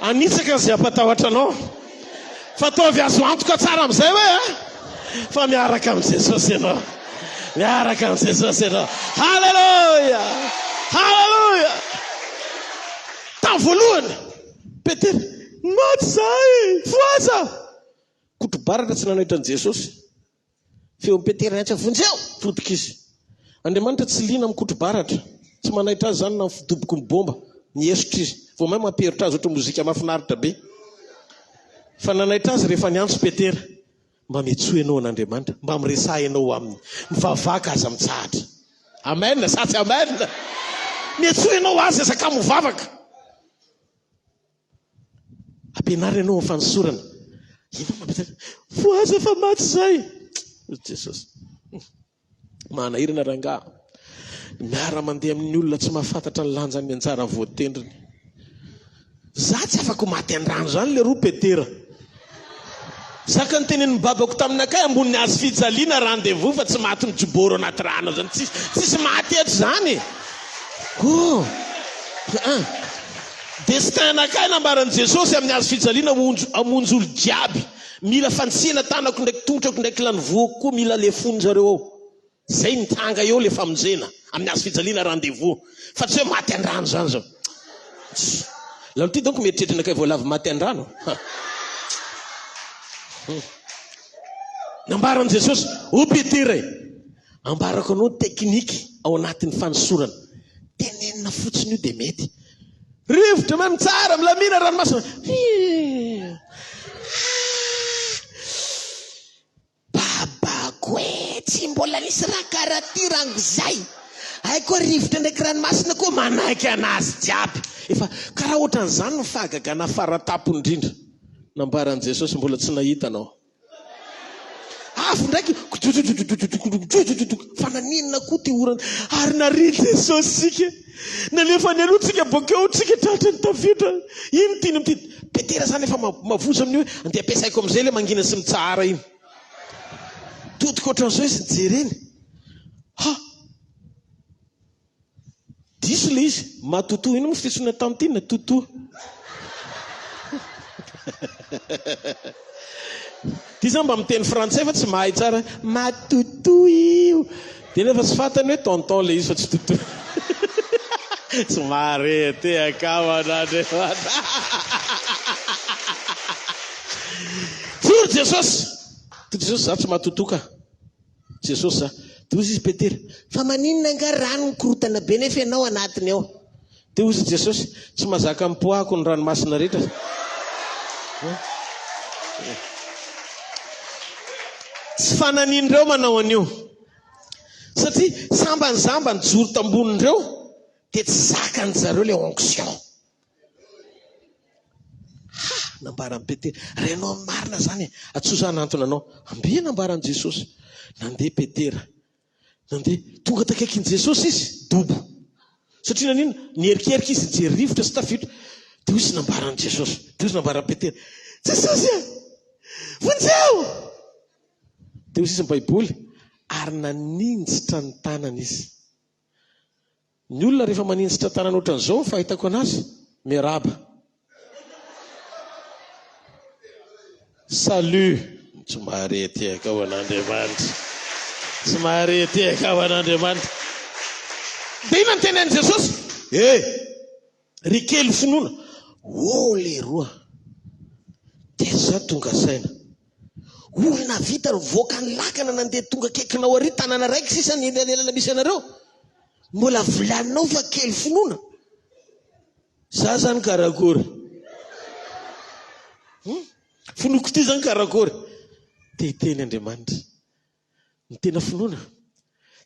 anitsaka izay ampatahotra anao. Fa taovy azo antoka tsara amin'izay hoe fa miaraka amin'ny Jesosy ianao, miaraka amin'ny Jesosy ianao. Halleluia, halleluia. Tamin'ny voalohany Petera maty zahay, voaza kotrobaratra tsy nanaitra an'i Jesosy. Feo Petera niatsa vonjeo todika izy. Andriamanitra tsy liana amin'ny kotrobaratra, tsy manaitra azy zany na fidoboky ny bomba niesotra izy vao mahay mamperitra azy ohatra mozika mahafinaritra be. Fa nanaitra azy rehefa niantso Petera mba mihetsoa ianao an'Andriamanitra, mba miresaha ianao aminy, mivavaka azy mitsahatra. Amen, sa tsy amen? Mihetsoa ianao azy asaka mivavaka. Ampianarina ianao amin'ny fanosorana. Inao mampetera voaza fa maty zay. Jesosy manahirana rangahy miara mandeha amin'ny olona tsy mahafantatra ny lanjany anjara voatendriny. Za tsy afaka maty an-drano zany le roa Petera. Zaka ny tenen'ny babako taminakay amboniny azy fijaliana rendez-vous fa tsy maty mijoboro anaty rano zany. Tsisy maty eto zany. Destin anakay nambaran'i Jesosy amin'ny azy fijaliana amonjy olo jiaby. Mila fantsina tanako ndraiky tongotrako ndraiky lany voako koa mila lefony zareo ao. Zay mitanga eo le famonjena amin'ny azy fijaliana rendez-vous. Fa tsy hoe maty an-drano zany zao. Lano ty donc mieritreritra anakay voalava maty an-drano. Nambaran'i Jesosy, o Petera, ambarako anao tekniky ao anatin'ny fanosorana. Tenenina fotsiny io dia mety. Rivotra mamy tsara milamina ranomasina. Babako tsy mbola nisy raha karaha ty rango zay. Aiko rivotra ndraiky ranomasina koa manaiky anazy jiaby. Efa karaha ohatran'izany ny fahagagana faratapo indrindra. Nambaran'i Jesosy mbola tsy nahitanao. afo ndraiky fananinina koa ty orana ary nary Jesosy sika nanefa ny alohatsika bokeo tsika tratra ny tafidra ino tiny amty Petera zany efa mavozo amin'ny hoe andeha ampiasaiko am'izay le mangina sy mitsara iny totiko ohatran'izao izy jereny diso le izy matoto ino mo fitetsona tantina toto ty zany mba miteny frantsay fa tsy mahay tsara matoto io de nefa tsy fantany hoe tonton le izy fa tsy toto tsy mare te akamanandrefana firy Jesosy ty Jesosy za tsy matotoka Jesosy za de ozy izy Petera fa maninona nga rano mikorotana be nefa ianao anatiny ao de ozy Jesosy tsy mazaka mipoako ny ranomasina rehetra tsy fananin'ireo manao an'io satria sambanyzambany joro tambonin'ireo de tsy zakany zareo le onction nambaran'ny Petera renao marina zany atsosana antony anao ambe nambaran'i Jesosy nandeha Petera nandeha tonga takaikin'i Jesosy izy dobo satria nanina nierikerika izy jery rivotra sy tafiditra de izy nambaran'i Jesosy de izy nambaran'i Petera Jesosy vonjeo de izy ny baiboly ary naninjitra ny tanana izy ny olona rehefa maninjitra tanana ohatran'izao fahitako anazy miaraba salut tsy marety akao an'Andriamanitra tsy marety akao an'Andriamanitra de ina ny tenen'i Jesosy ry kely finoana leroa de za tonga saina olona vita voaka ny lakana nandeha tonga kekinao ary tanana raiky sisa ny elalela misy anareo mbola volaninao fa kely finoana za zany karakory finoko ty zany karakory te hiteny Andriamanitra ny tena finoana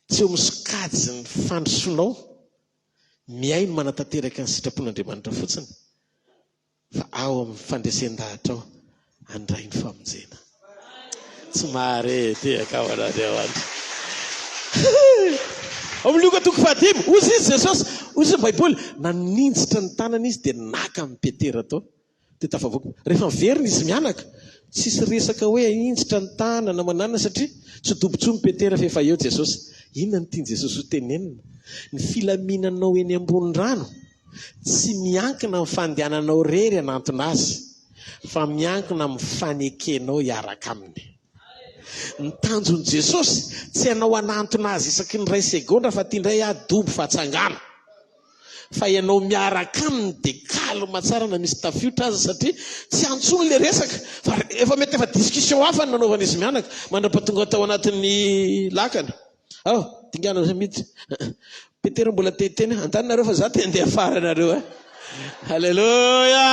tsy eo misokajy ny fandrosonao miaino manatanteraka ny sitrapon'Andriamanitra fotsiny fa ao amin'ny fandresen-dahatra ao andray ny famonjena tsy mare te akao an'Andriamanitra amin'ny Luka toko 15 ozy izy Jesosy ozy ny baiboly naninjitra ny tanana izy de naka amin'ny Petera tao de tafavoaka rehefa miverina izy mianaka tsisy resaka hoe injitra ny tanana manana satria tsy dobotsoa ny Petera fa efa eo Jesosy inona ny tiany Jesosy ho tenenina ny filaminanao eny ambony rano tsy miankina amin'ny fandehananao rery anantona azy fa miankina amin'ny fanekenao hiaraka aminy ny tanjon'i Jesosy tsy ianao anantona azy isaky ny 2 segondra fa tiandray adobo fahatsangana fa ianao miaraka aminy de kalma tsara na misy tafiotra azy satria tsy antsony le resaka fa efa mety efa discussion hafa ny nanaovana izy mianaka mandrapatonga tao anatin'ny lakana dingana zay mity Petera mbola teteny antanareo fa za te andeha afara nareo halleluja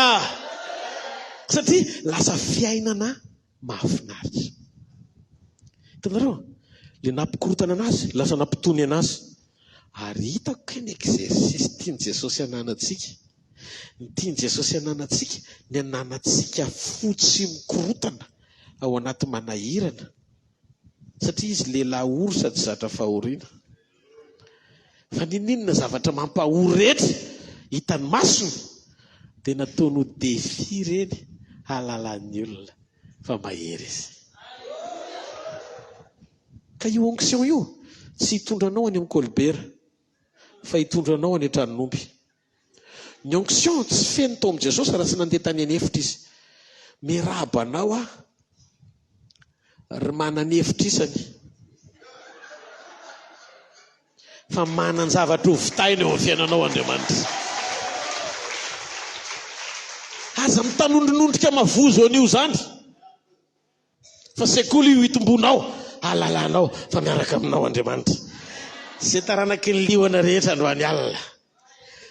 satria lasa fiainana mahafinaritra hitanareo le nampikorotana anazy lasa nampitony anazy ary hitako ke ny exercice tiany Jesosy ananatsika ny tiany Jesosy ananatsika ny ananatsika fotsy mikorotana ao anaty manahirana satria izy lehilahy ory sady zatra fahoriana fa ninona zavatra mampahory rehetra hitany masony de nataony defi reny halalan'ny olona fa mahery izy ka io onction io tsy hitondranao any amin'ny Colbert fa hitondranao any an-Tranon'Omby ny onction tsy feno tao amin'i Jesosy raha tsy nandeha tany anefitra izy mirabanao ry mananefitra isany fa manan zavatra ho vitaina eo amin'ny fiainanao Andriamanitra aza mitanondrinondrika mavozo an'io zany fa sekoly io hitombonao alalanao fa miaraka aminao Andriamanitra zay taranaky ny liona rehetra androany alina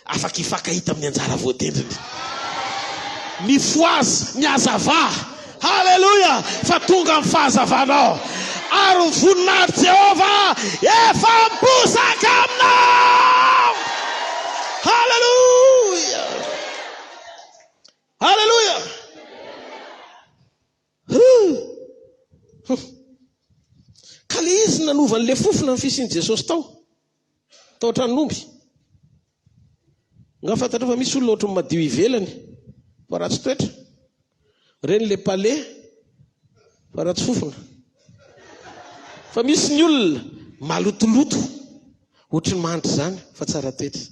afaka ifakahita amin'ny anjara voatendriny mifoazy miazava halleluja fa tonga amin'ny fahazavanao ary ny voninahitry Jehova efa mibosaka aminao halleluja halleluja misy nanovan'le fofona ny fisian' Jesosy tao ohatran'omby. Nga fantatra fa misy olona ohatran'ny madio ivelany fa ratsy toetra. Reny le palais fa ratsy fofona. Fa misy ny olona malotoloto ohatran'ny mandry zany fa tsara toetra.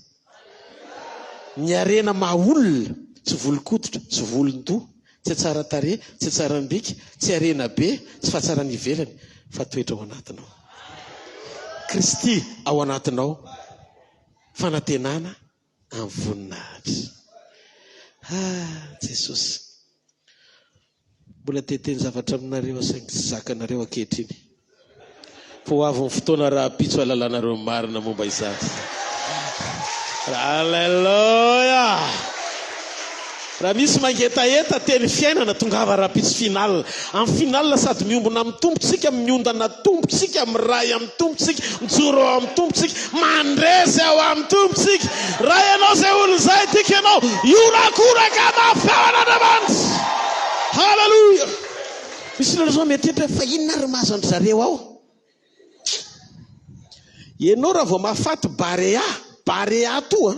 Ny arena maolona tsy volon-koditra, tsy volon-doha, tsy tsara tarehy, tsy tsara ambika, tsy arena be, tsy fa tsara ny ivelany fa toetra ao anatinao. Kristy ao anatinao, fanantenana amin'ny voninahitra. Jesosy, mbola teteny zavatra aminareo asaingy tsy zakanareo ankehitriny. Fa ho avy ny fotoana raha pitso alalanareo marina momba izany. Alleluia! Raha misy mangetaeta teny fiainana tongava raha pitso final. Amin'ny final sady miombona amin'ny tompontsika, miondana tompontsika, miray amin'ny tompontsika, mijoro ao amin'ny tompontsika, mandresy ao amin'ny tompontsika. Raha ianao izay olo izay tika ianao, iorakoraka mafean'Andriamanitra. Halleluja! Misy lero zao mieritreritra fa inona ry mahazo andry zareo ao? Ianao raha vao mahafaty Barea toa,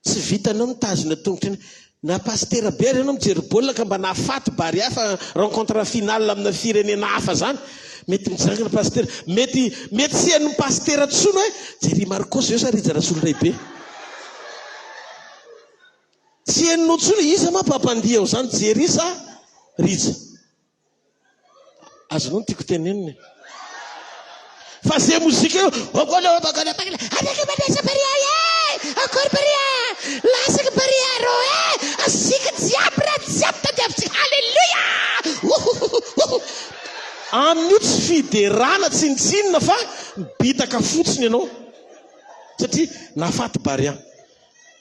tsy vitanao mitazona tongotra eny. Na pastera be ianao mijery baolina ka mba nahafaty Barea fa rencontre finale amina firenena hafa zany, mety mijangana pastera, mety tsy hain'ny pastera tsono hoe Jerry Marcos io sa Rija Rasolonaibe. Tsy hainao tsono iza ma mpampandia ao zany, Jerry sa Rija. Azonao ny tiako tenenina. Fa zay mozika io, adaka madesa Barea akory Barea, lasaka Barea ro asika jiaby tadiavitsika. Halleluja! Amin'io tsy fiderana tsinitsinina fa bitaka fotsiny ianao satria nahafaty Barea.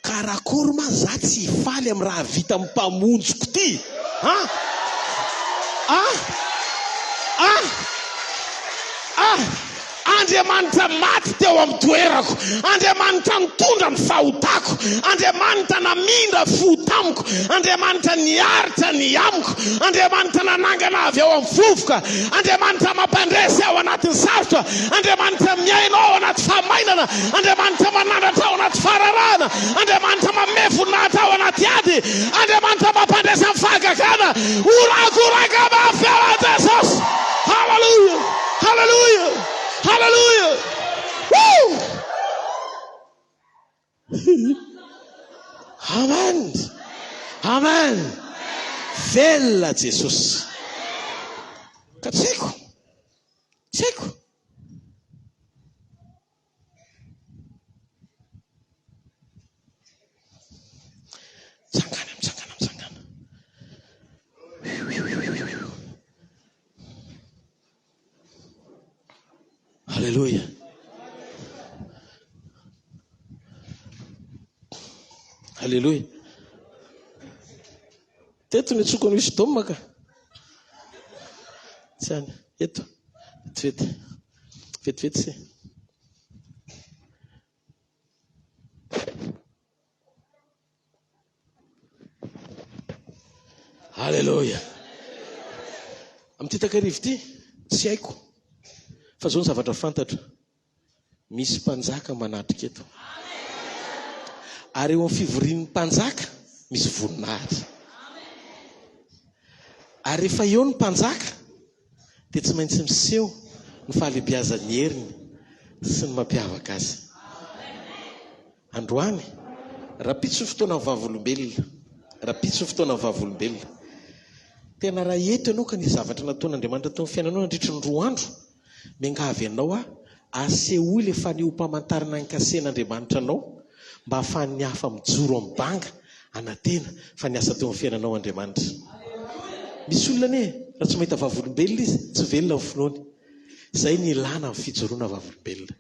Karakory ma za tsy hifaly amin'ny raha vita amin'ny mpamonjoko ty? Andriamanitra maty teo amin'ny toerako, Andriamanitra nitondra ny fahotako, Andriamanitra namindra fotamiko, Andriamanitra niaritra ny amiko, Andriamanitra nanangana avy ao amin'ny vovoka, Andriamanitra mampandresy ao anatin'ny sarotra, Andriamanitra miaina ao anaty famainana, Andriamanitra manandratra ao anaty fararana, Andriamanitra manome voninahitra ao anaty ady, Andriamanitra mampandresy amin'ny fahagagana. Orakoraka mafy ao Jesosy. Halleluja! Halleluja! Halleluja! Woo! Amen. Amen. Velona Jesosy. Ka tseko. Tsangana. Halleluja. Halleluja. Teto ny tsoko misy dôma ka. Tsany, eto. Vetivety se. Halleluja. Amin'ny takarivo ty tsy haiko. Fa zao ny zavatra fantatra, misy mpanjaka manatrika eto. Ary eo amin'ny fivorian'ny mpanjaka misy voninahitra. Ary rehefa eo ny mpanjaka dia tsy maintsy miseho ny fahalebiazan'ny heriny sy ny mampiavaka azy. Androany, rapitso fotoana ny vavolombelona, tena raha eto ianao ka ny zavatra nataon'Andriamanitra tao amin'ny fiainanao nandritra ny 2 andro, miangavy ianao asehoy le fanehompamantarana ny kasen'Andriamanitra anao mba ahafahan'ny hafa mijoro amin'ny banga anatena fa niasa teo amin'ny fiainanao Andriamanitra. Misy olona ne raha tsy mahita vavolombelona izy tsy velona amin'ny finoany. Zay ny ilana amin'ny fijoroana vavolombelona.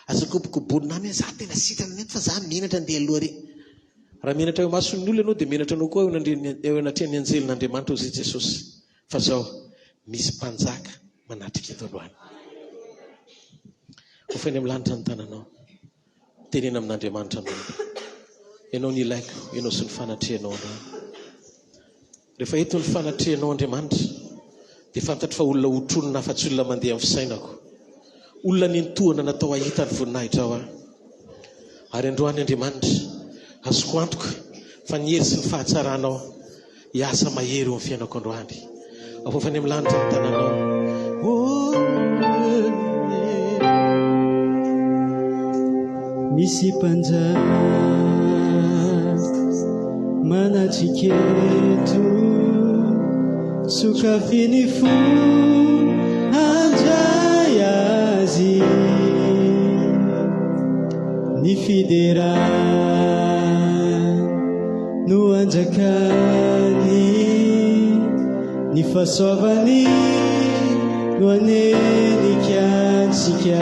Azakobokobonina amy za tena sitrana neto fa za menatra andeha aloha re. Raha menatra eo mason'ny olona ianao dia menatra anao koa eo anatrehan'ny anjelin'Andriamanitra ho zay Jesosy. Fa zao misy mpanjaka manatrika eto aloha. Ho fainy amin'ny lanitra ny tananao, tenena amin'Andriamanitra anao. Ianao ny ilaiko, ianao sy ny fanatrehanao androany. Rehefa eto ny fanatrehanao Andriamanitra dia fantatry fa olona hotronona fa-tsy olona mandeha amin'ny fisainako, olona nintohana natao ahita ny voninahitra ao aho. Ary androany Andriamanitra, azoko antoka fa ny hery sy ny fahatsaranao hiasa mahery eo amin'ny fiainako androany. Afofany amin'ny lanitra ny tananao. Misy mpanjaka manatriketo, sokafiny fo handray azy, ny fiderany no anjakany, ny fahasoavany no anenikansika.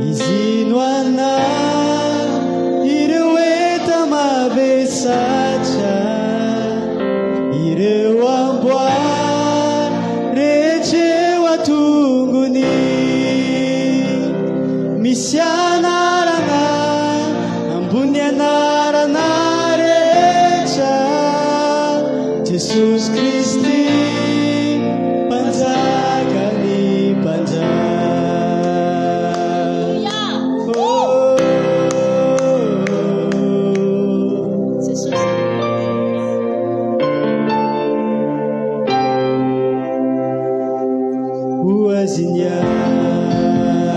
Izy no ana ireo eta mavesatra, ireo amboary rehetreo atongony, misy anarana ambony anarana rehetra, Jesosy Kristy mpanjakany mpanjaka.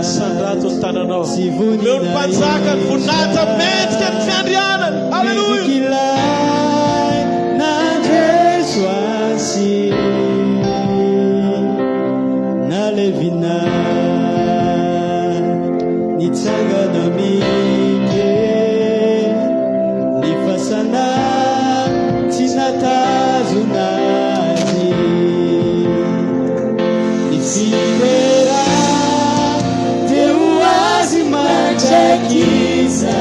Sandrato ny tananao, leo ny mpanjaka ny voninahitra mendrika ny fiandrianany. Halleluja. Kilay nandreso azy na levina nitsangana mike, ny fasana tsy natazonazy, ny fidera teo azy mandrakiza,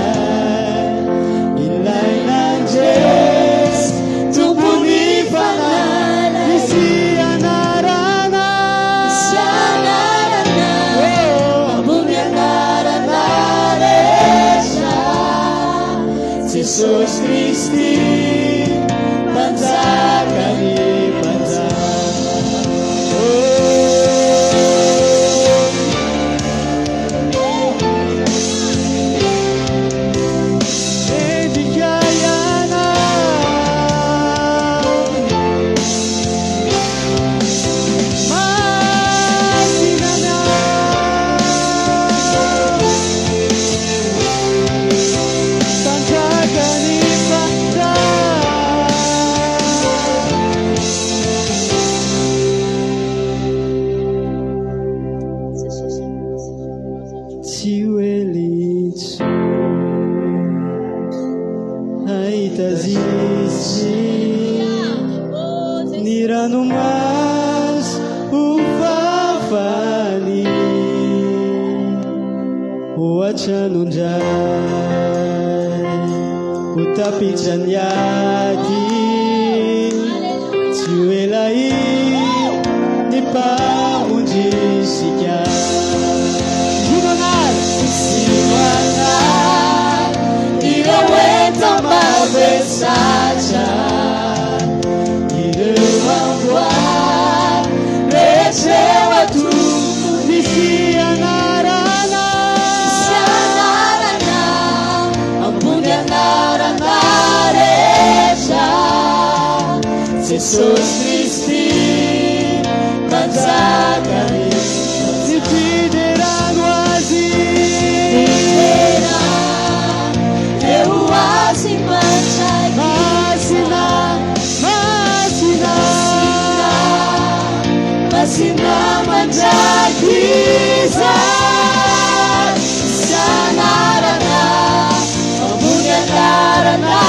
ilay nandresy tompony fanala, misy anarana ambony anarana rehetra, Jesosy Kristy mpanjakany mpanjaka. Niranumas ufafani uachanunjai utapijan yaki tiwelai nipamunjisika Junonar Siwanar Iraweta mabesaja Rechewa tu misi anarana ambuni anarana recha Jesus Christi mpanjakany nifiderano azy eu azy masina manjakiza sanarana ambony anarana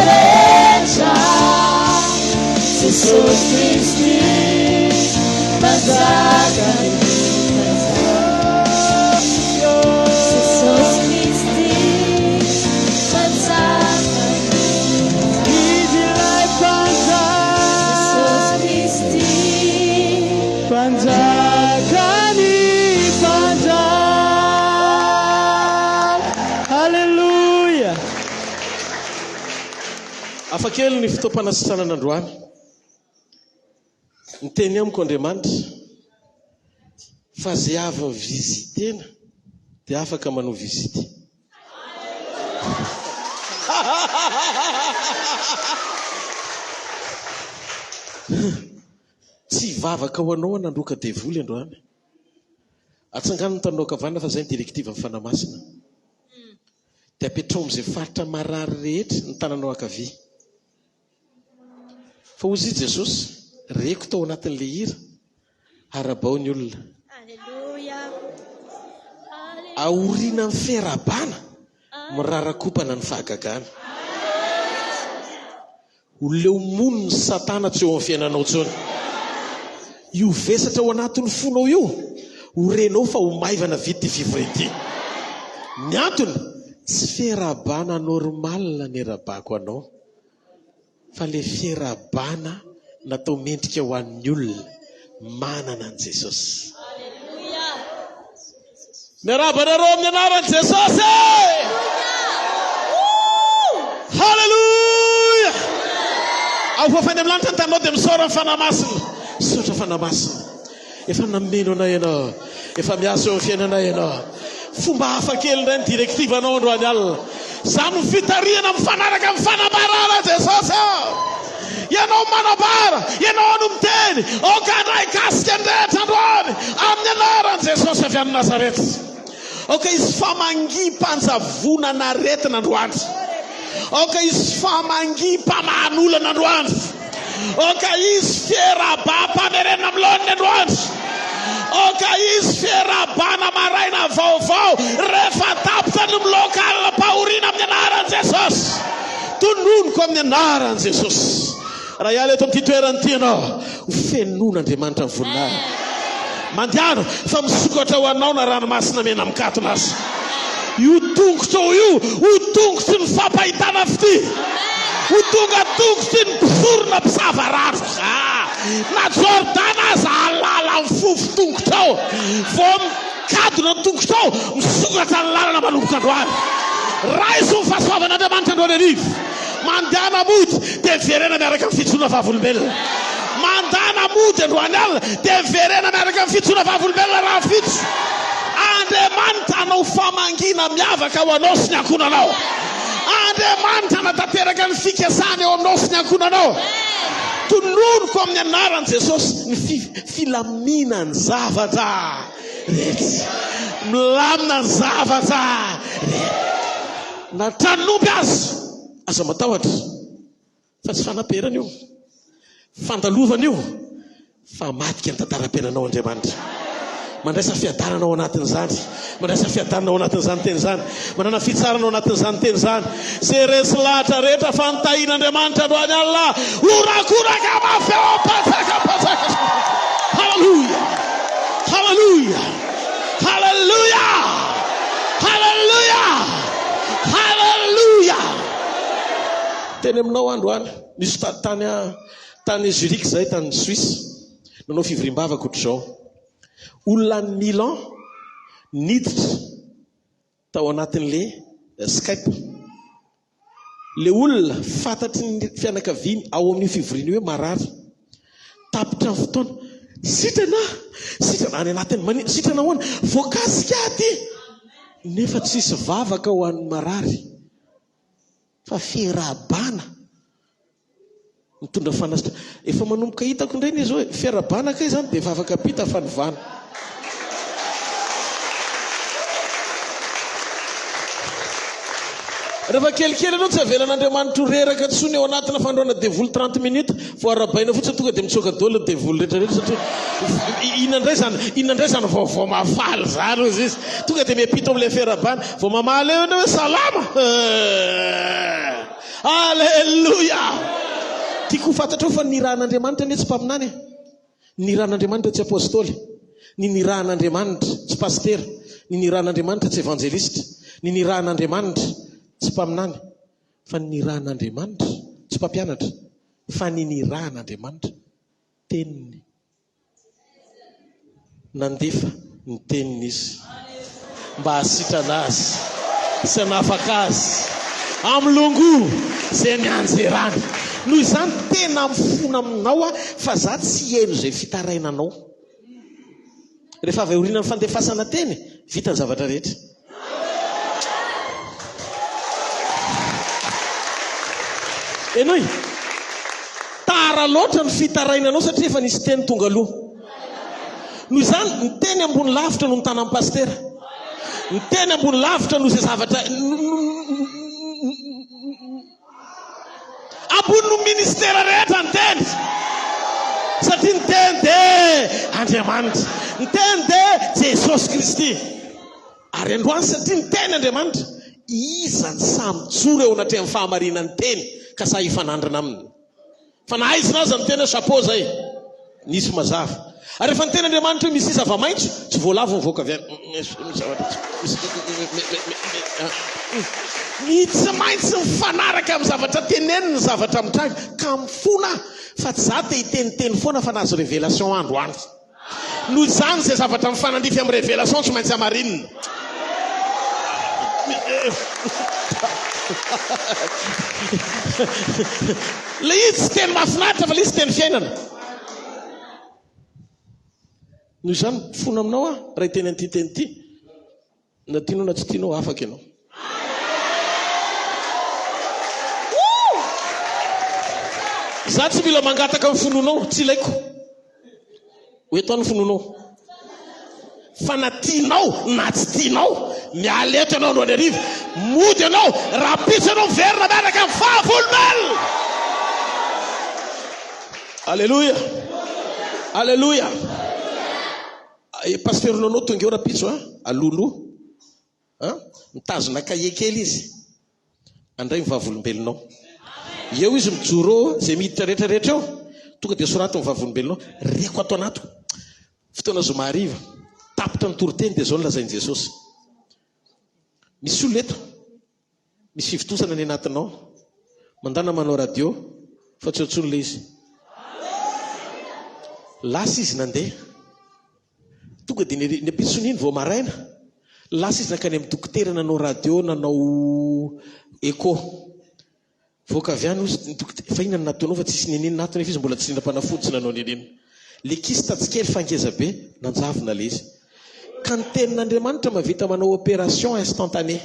rehetra Jesus Kristy mpanjakany Jesus Kristy mpanjakany izy ilay mpanjaka Jesus Kristy panjakani panjak. Haleluya. Afakely ny fitopanasitranan'androany. Ny teny amiko Andriamanitra fa zay avy ny vizitena dia afaka manao vizity. Tsy vavaka ho anao nandroaka devoly androany. Atsangano ny tanao kavana fa zay ny direktiva amin'ny fanamasina. Dia apetrao amin'izay faritra marary rehetra ny tananao ankavia. Fa hozy Jesosy, reko tao anatin'le hira, harabao ny olona. Aoriana ny fiarabana, mirarakopana ny fahagagana. Oleo mono ny satana tsy eo amin'ny fiainanao tsony. Io vesatra ao anatin'ny fonao io, horenao fa ho maivana vity fivority. Ny antony, tsy fiarabana normal ny rabako anao, fa le fiarabana natao mendrika ho an'ny olona manana an Jesosy. Miarabanareo amin'ny anaran'i Jesosy. Haleluya. Avofany amin'ny lanitra ny tanao dia misaora ny fanamasina. Misaotra fanamasina. Efa nameno anay ianao, efa miasa eo amin'ny fiainanay ianao. Fomba hafa kely indray ny direktivanao androany alina. Za no fitariana mifanaraka amin'ny fanambarana Jesosy. Ianao manambara, ianao no miteny, okandray kasika ny rehetra androany amin'ny anaran'i Jesosy avy any Nazareta. Izy famangim-panjavona naretina androany. Izy famangim-pamanolana androany. Izy fierabam-pamerenana amin'ny laoniny androany. Izy fierabana maraina vaovao rehefa tapitra ny milokala pahoriana amin'ny anaran'i Jesosy. Tononoko amin'ny anaran'i Jesosy. Raha iala eto amin'ity toerana ity ianao, ho fenon'Andriamanitra ny voninahitra. Mandiano fa misokatra ho anao na ranomasina mena mikatona azy. Io tongotra io, ho tongotry ny fampahitana fity. Ho tonga tongotry ny mpisorona mpisava rano. Na Jordana aza alala amin'ny fofo tongotra ao. Vao mikadona ny tongotra ao, misokatra ny lalana manomboka androany. Raiso ny fahasoavan'Andriamanitra androany arivo. Mandana mody dia verena miaraka amin'ny fitsoana vavolombelona. Mandana mody androany alina dia verena miaraka amin'ny fitsoana vavolombelona raha fitso. Andriamanitra anao famangina miavaka ho anao sy ny ankonanao. Andriamanitra natateraka ny fikasana eo aminao sy ny ankonanao. Tononoko amin'ny anaran'i Jesosy ny filamina ny zavatra rehetra. Milamina ny zavatra rehetra. Na tranomby aza matahotra, fa tsy fanaperana io, fandalovana io, fa matika ny tantaram-piainanao Andriamanitra. Mandraisa fiadanana ao anatin'izany, mandraisa fiadanana ao anatin'izany teny izany, manana fitsarana ao anatin'izany teny izany. Zay resy lahatra rehetra fantahian'Andriamanitra androany alina, orakoraka mafeo patsaka. Haleluya, haleluya, haleluya, haleluya, haleluya. Teny aminao androany, nisy tany Zurich zay, tany Suisse, nanao fivoriam-bavaka ohatr'izao. Olona ny Milan niditra tao anatin'le Skype. Le olona fantatry ny fianakaviany ao amin'ny fivoriana hoe marary. Tapitra ny fotoana. Sitrana any anatin'ny mani. Sitrana hoana. Voakasika aty. Nefa tsisy vavaka ho an'ny marary. Fa fiarabana. Mitondra fanasitra. Efa manomboka hitako indray izy hoe fiarabana kay izany dia vavaka pita fanovana. Rehefa kelikely anao tsy avelan'Andriamanitra reraka tsony ao anatina fandroana devoly 30 minutes fo arabaina fotsiny tonga dia mitsoka daholo ny devoly rehetrarehetra satria inona indray zany vaovao mafaly zany hozy izy tonga dia miampita amin'ilay fiarabana vao mamaly eo hoe salama. Alleluia. Tiako fantatrao fa nirahan'Andriamanitra ny tsy mpaminany, nirahan'Andriamanitra tsy apôstôly, ny nirahan'Andriamanitra tsy pastera, ny nirahan'Andriamanitra tsy evangelista, ny nirahan'Andriamanitra tsy mpaminany, fa ny nirahan'Andriamanitra tsy mpampianatra, fa ny nirahan'Andriamanitra teniny. Nandefa ny teniny izy mba hasitrana azy sy hanafaka azy amin'ny longo izay nianjerany. Noho izany tena mifona aminao fa za tsy eno zay fitarainanao. Rehefa avy aoriana ny fandefasana teny, vita ny zavatra rehetra. Enoy, tara loatra ny fitarainanao satria efa nisy teny tonga aloha. Noho izany ny teny ambony lavitra no ny tanan'ny pastera. Ny teny ambony lavitra no izay zavatra ambony no ministera rehetra ny teny. Satria ny teny dia Andriamanitra, ny teny dia Jesosy Kristy. Ary androany satria ny teny Andriamanitra, iza ny samy joro eo anaty amin'ny fahamarinan'ny teny ka sa hifanandrina aminy. Fa nahaizina aza ny teny chapeau zay, nisy mazava. Ary rehefa ny teny Andriamanitra misy zava-maitso, tsy voalavo ny voaka avy any. Tsy maintsy mifanaraka amin'ny zavatra teneniny ny zavatra mitranga ka mifona fa tsy za te hiteniteny foana fa nazo révélation androany. Noho izany zay zavatra mifanandrify amin'ny révélation tsy maintsy hamarinina. Le izy tsy teny mahafinaritra fa le izy teny fiainana. Noho izany fona aminao raha hiteny an'ity teny ity, na tianao na tsy tianao afaka ianao. Za tsy mila mangataka amin'ny fononao, tsy ilaiko hoe atao ny fononao. Fa na tianao na tsy tianao, mialeto ianao androany ariva, mody ianao, rapitso ianao miverina miaraka amin'ny fahavolon'olona. Alleluia, alleluia. Pasterinanao tonga eo rapitso alolo mitazona kahie kely izy, andray mivavolombelonao. Eo izy mijoro zay miditra rehetrarehetra eo, tonga dia sorato mivavolombelonao, reko ato anato fotoana zoma hariva, tapitra ny toroteny dia zao ny lazain'i Jesosy. Misy olona eto, misy fivitosana ny anatinao, mandana manao radio fa tsy otsony le izy. Lasa izy nandeha, tonga dia ny ampitsoniny vao maraina, lasa izy nakany amin'ny dokotera, nanao radio, nanao écho. Voaka avy any ozy fa inona nataonao fa tsisy neneny natony izy mbola tsy nindram-panafody tsy nanao neneny. Le kisy tatsikely fangeza be nanjavona le izy. Ka ny tenin'Andriamanitra mavita manao opération instantanée.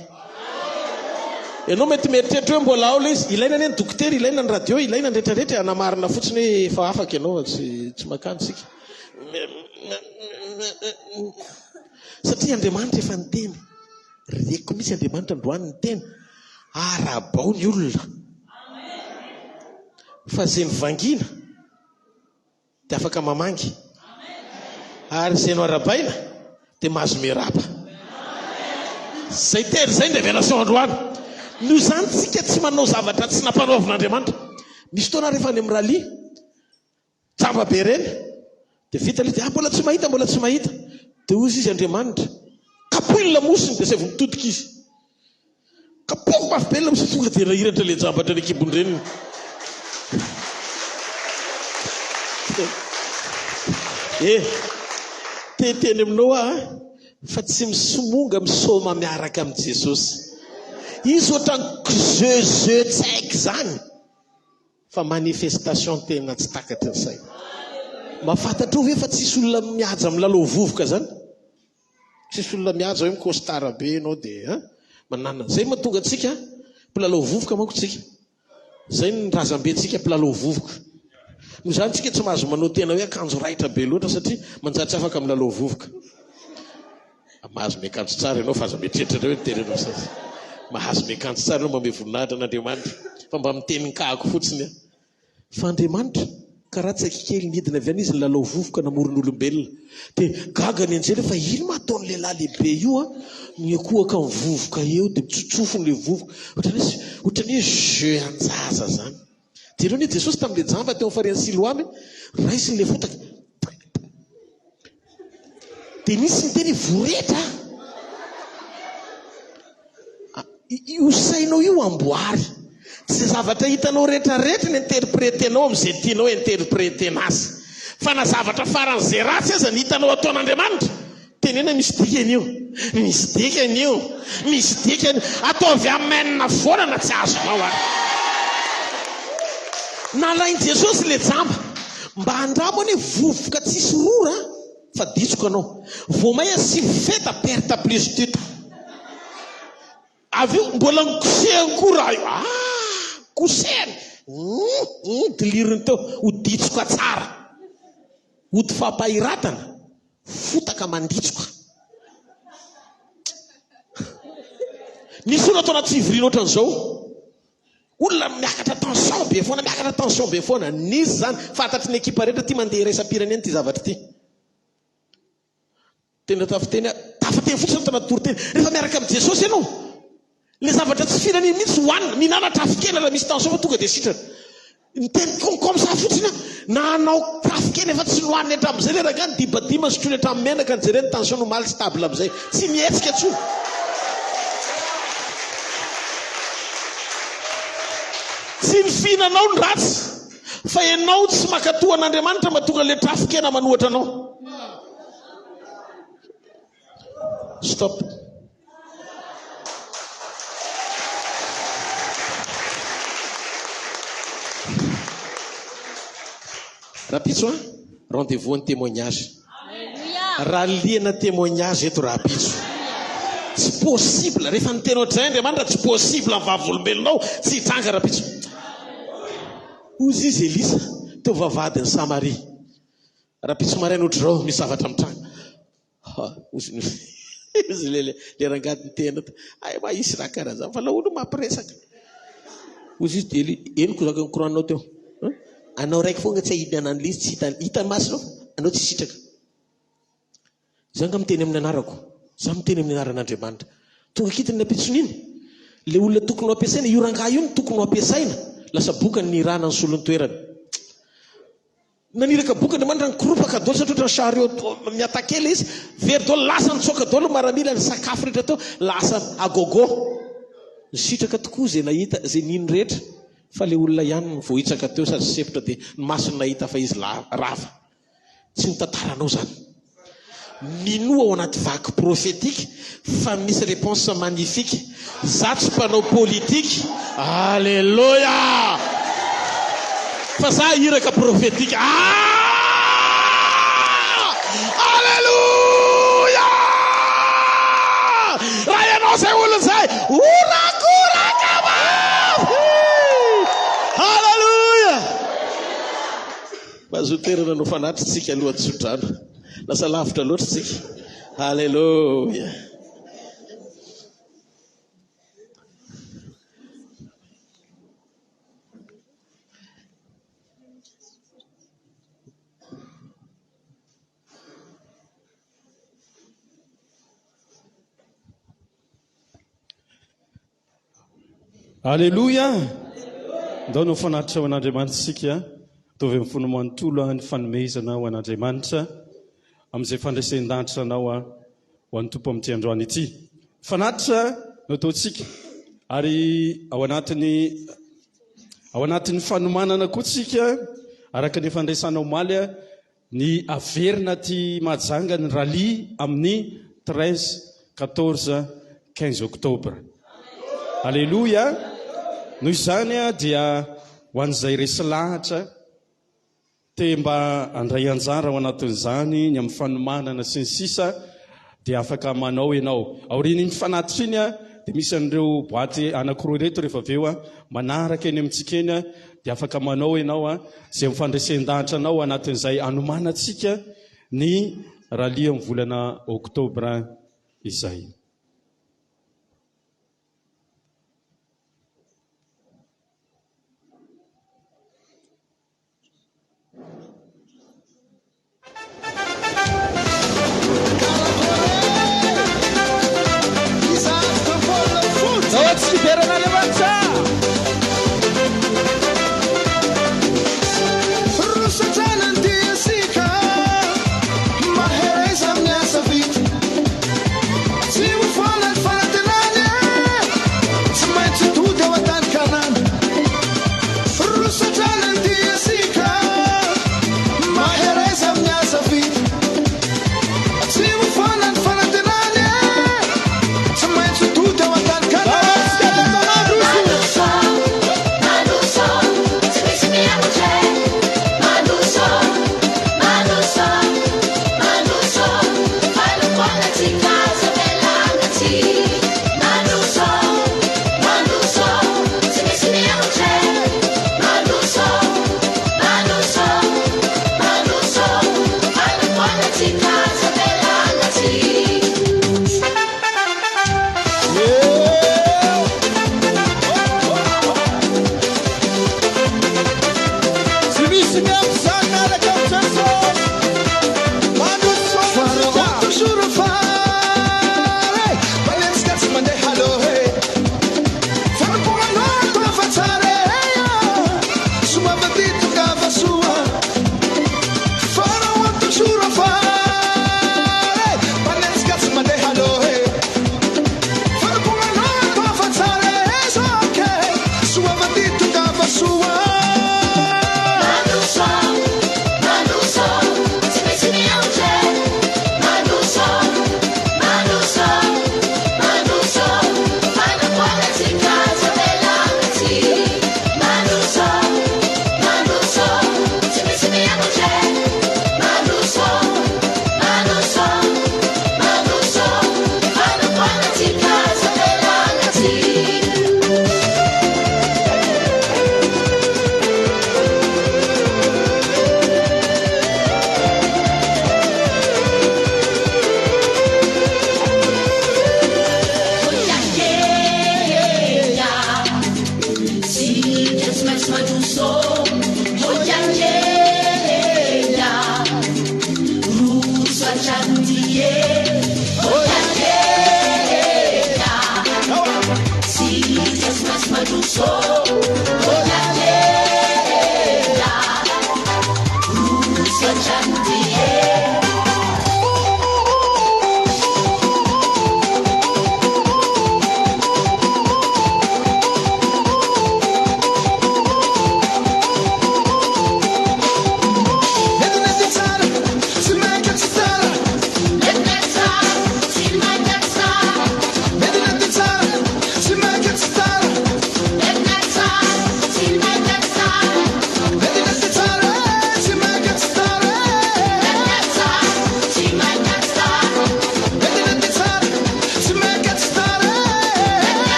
Ianao mety mieritreritra hoe mbola ao le izy, ilaina ny dokotera, ilaina ny radio, ilaina ny rehetrarehetra anamarina fotsiny hoe efa afaka ianao, tsy makany sika. Satria Andriamanitra efa niteny, reko misy Andriamanitra androany niteny, arabao ny olona. Fa zay mivangina dia afaka mamangy, ary zay no arabaina dia mahazo miarapa. Zay tery zay ny révélation androany. Noho izany tsika tsy manao zavatra tsy nampanaovin'Andriamanitra. Misy fotoana rehefa any amin'ny rally tsamba be reny dia vita le dia mbola tsy mahita, mbola tsy mahita, dia ozy izy Andriamanitra kapohy ny lamosiny dia zay vao mitodika izy, kapohy mafy be ny lamosiny, tonga dia irahiratra le jambatra ny ekibony reniny. Teteny aminao fa tsy misomonga misoma miaraka amin'ny Jesosy. Izy ohatran'ny jeu tsaika zany, fa manifestation tena tsy takatry ny saina. Mahafantatra hoe fa tsisy olona mihaja milalao vovoka zany. Tsisy olona mihaja hoe mikostara be ianao dia manana zay mahatonga antsika mpilalao vovoka manko tsika. Zay ny razambentsika mpilalao vovoka. Noho izany tsika tsy mahazo manao tena hoe akanjo raitra be loatra satria manjatra afaka milalao vovoka. Mahazo miakanjo tsara ianao fa aza mieritreritra hoe terenao sasy. Mahazo miakanjo tsara ianao mba voninahitra n'Andriamanitra fa mba miteny kahako fotsiny. Fa Andriamanitra karaha tsaikikely nidina avy any izy nilalao vovoka namoron'olombelona. Dia gaga ny anjely fa ino ma ataon'ny lehilahy lehibe io miakohaka ny vovoka eo dia mitsotsofony le vovoka. Ohatrany hoe jeu anjaza zany. Dia ireo Jesosy tamin'ile jamba teo amin'ny farian'ny Siloamy, raisiny le fotaka. Dia nisy niteny voretra. Io sainao io amboary. Tsy zavatra hitanao rehetrarehetra ny interprétenao amin'izay tianao interprétena azy. Fa na zavatra faran'izay ratsy aza ny hitanao ataon'Andriamanitra, tenena misy dikany io, misy dikany io, misy dikany. Atao avy amin'ny foana na tsy azonao ary. nalainy Jesosy le jamba mba handramony hoe vovoka tsisy rora fa ditsoko anao vao may sy feta perte plus tut avy io mbola nikosehany koa raha io kosehany diliriny teo ho ditsoka tsara hody fampahiratana fotaka manditsoka nisy olo atao anaty fivirina ohatran'izao olona miakatra tension be foana nisy zany fantatry ny ekipa rehetra ty mandeha raisam-pirenena ty zavatra ty tena tafiteny fotsiny tana toriteny rehefa miaraka amin'ny Jesosy ianao le zavatra tsy firenena mihitsy hoanina minana trafikena raha misy tension fa tonga dia sitrana miteny comme ça fotsiny na anao trafikena efa tsy nohaniny hatramin'izay le raha gany dibadima sotrony hatramin'ny menaka ny jereny tension no maly stable amin'izay tsy mihetsika tsony tsy ny fihinanao ny ratsy fa ianao tsy makatohan'Andriamanitra mahatonga le trafikena manohatra anao. Stop. Rapitso rendez-vous en témoignage. Raha liana témoignage eto raha pitso. Tsy possible rehefa nitenao tray Andriamanitra tsy possible amin'ny vavolombelonao tsy hitranga raha pitso. Ozy izy Elisa teo vavadiny Samaria. Raha pitso maraina ohatr'izao misy zavatra mitranga. Ozy le rangadiny tena ay ma isy raha karaha zany fa la olo mampiresaka. Ozy izy dia eniko zaka ny koranao teo. Anao raiky foana tsy ahidina anany lizy tsy hitany masonao anao tsy sitraka. Zany ka miteny amin'ny anarako. Za miteny amin'ny anaran'Andriamanitra. Tonga kitiny napitson'iny. Le olona tokony ho ampiasaina io rangaha io no tokony ho ampiasaina. Lasa bokany ny rana ny solony toerana. Naniraka boka Andriamanitra ny koropaka dolo satria ohatran'ny chariot miatakela izy. Very dolo lasa nitsoaka dolo maramila ny sakafo rehetra teo lasa agogo. Ny sitraka tokoa zay nahita zay nino rehetra. Fa le olona ihany vao hitsaka teo sady sepotra dia ny masony nahita fa izy rava. Tsy ho tantaranao zany. Minoa ao anaty vaky prophétique fa misy réponse magnifique. Za tsy mpanao politique. Alléluia. Fa za hiraka prophétique. Alléluia. Raha ianao zay olona zay orakoraka Alléluia. Mazoterana no fanatritsika aloha tsodrano. Lasa lavitra loatra tsika. Alléluia. Alléluia. Ndao no fanatitra ho an'Andriamanitra sika tovy amin'ny fony manontolo ny fanomezana ho an'Andriamanitra amin'izay fandraisan-danitra anao ho an'ny tompo amin'ity androany ity. Fanatitra no ataontsika ary ao anatin'ny fanomanana koa tsika araka ny fandraisana omaly ny averina ty majanga ny rally amin'ny 13, 14, 15 octobre. Alléluia. Noho izany dia ho an'izay resy lahatra te mba andray anjara ao anatin'izany ny amin'ny fanomanana sy ny sisa dia afaka manao ianao. Aorian'iny fanatitra iny dia misy an'ireo boaty anankiroa reto rehefa aveo manaraka eny amintsika eny dia afaka manao ianao izay mifandraisan-dahatra anao anatin'izay anomanantsika ny rally amin'ny volana oktobra izay. See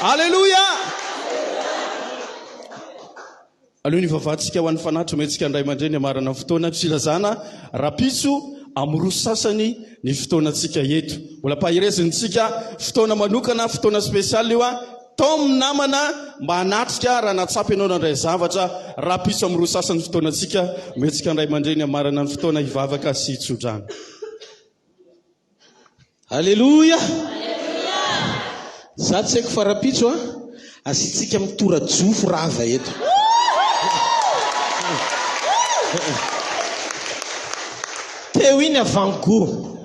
Alleluia. Aloha ny vavatsika ho an'ny fanatro mentsika andray mandray ny amarana fotoana filazana rapitso amiro sasany ny fotoanantsika eto. Mbola pahirezintsika fotoana manokana, fotoana spesialy io a tom namana manatrika raha natsapy ianao nandray zavatra rapitso amiro sasany fotoanantsika mentsika andray mandray ny amarana ny fotoana hivavaka sy tsodrano. Alleluia. Za tsy haiko fa rapitso a asitsika mitora jofo rava eto. Teo iny avango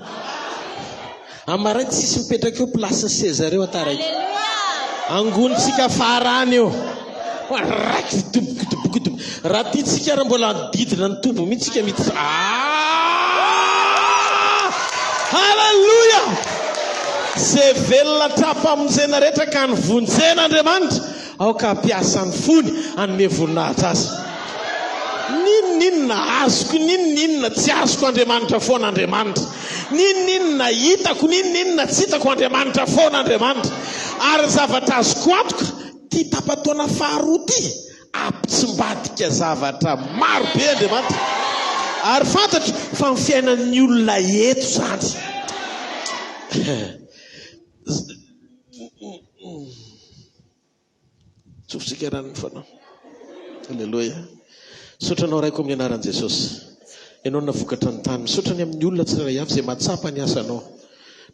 amaray tsisy mipetraka eo place sezareo ataraiky angonitsika farany eo raiky fitobokotobokotobo raha tiatsika raha mbola didina ny tombo mihitsika mity. Halleluja. Zay velona trapamonjena rehetra ka ny vonjena Andriamanitra aoka ampiasany fony anome voninahitra azy. Ninona azoko, ninona tsy azoko Andriamanitra foana Andriamanitra. Ninona hitako, ninona tsy hitako Andriamanitra foana Andriamanitra. Ary zavatra azoko antoka ty tapataona faharoa ty ampitsimbadika zavatra maro be Andriamanitra. Ary fantatro fa ny fiainan'ny olona eto zany. Tsofitsika ranony fanao. Halleluja. Sotranao raiko amin'ny anaran'i Jesosy. Ianao navokatra ny tany. Misotrany amin'ny olona tsirairay avy izay mahatsapa ny asanao.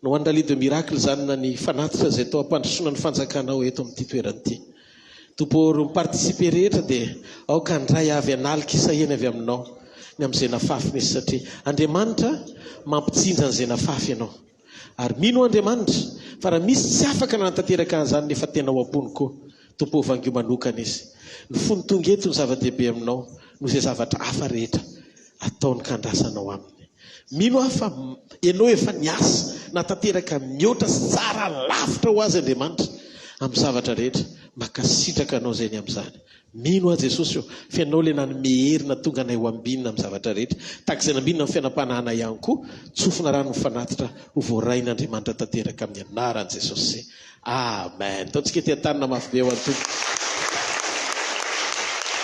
No andali de miracle zany na ny fanatitra izay tao ampandrosoana ny fanjakanao eto amin'ity toerana ity. Topory mipartisipe rehetra dia aoka ndray avy analika isaheny avy aminao ny amin'izay nafafy misy satria Andriamanitra mampitsinja an'izay nafafy ianao. Ary mino Andriamanitra fa raha misy tsy afaka nantanteraka an'izany nefa tena ho ampony koa topo vangio manokana izy. Ny fony tonga eto ny zava-dehibe aminao no izay zavatra hafa rehetra ataony kandrasanao aminy. Mino aho fa ianao efa niasa natanteraka mihoatra sy tsara lavitra ho azy Andriamanitra amin'ny zavatra rehetra makasitraka anao zay ny amin'izany. Mino aho Jesosy io fa ianao le nanome herina tonga anay ho ambinina amin'ny zavatra rehetra tahaka izay nambinina amin'ny fiainam-panahana ihany koa tsofina rano mifanatitra ho voarain'Andriamanitra tanteraka amin'ny anaran'i Jesosy. Amen. Taontsika ety an-tanana mafy be ho an'ny tompo.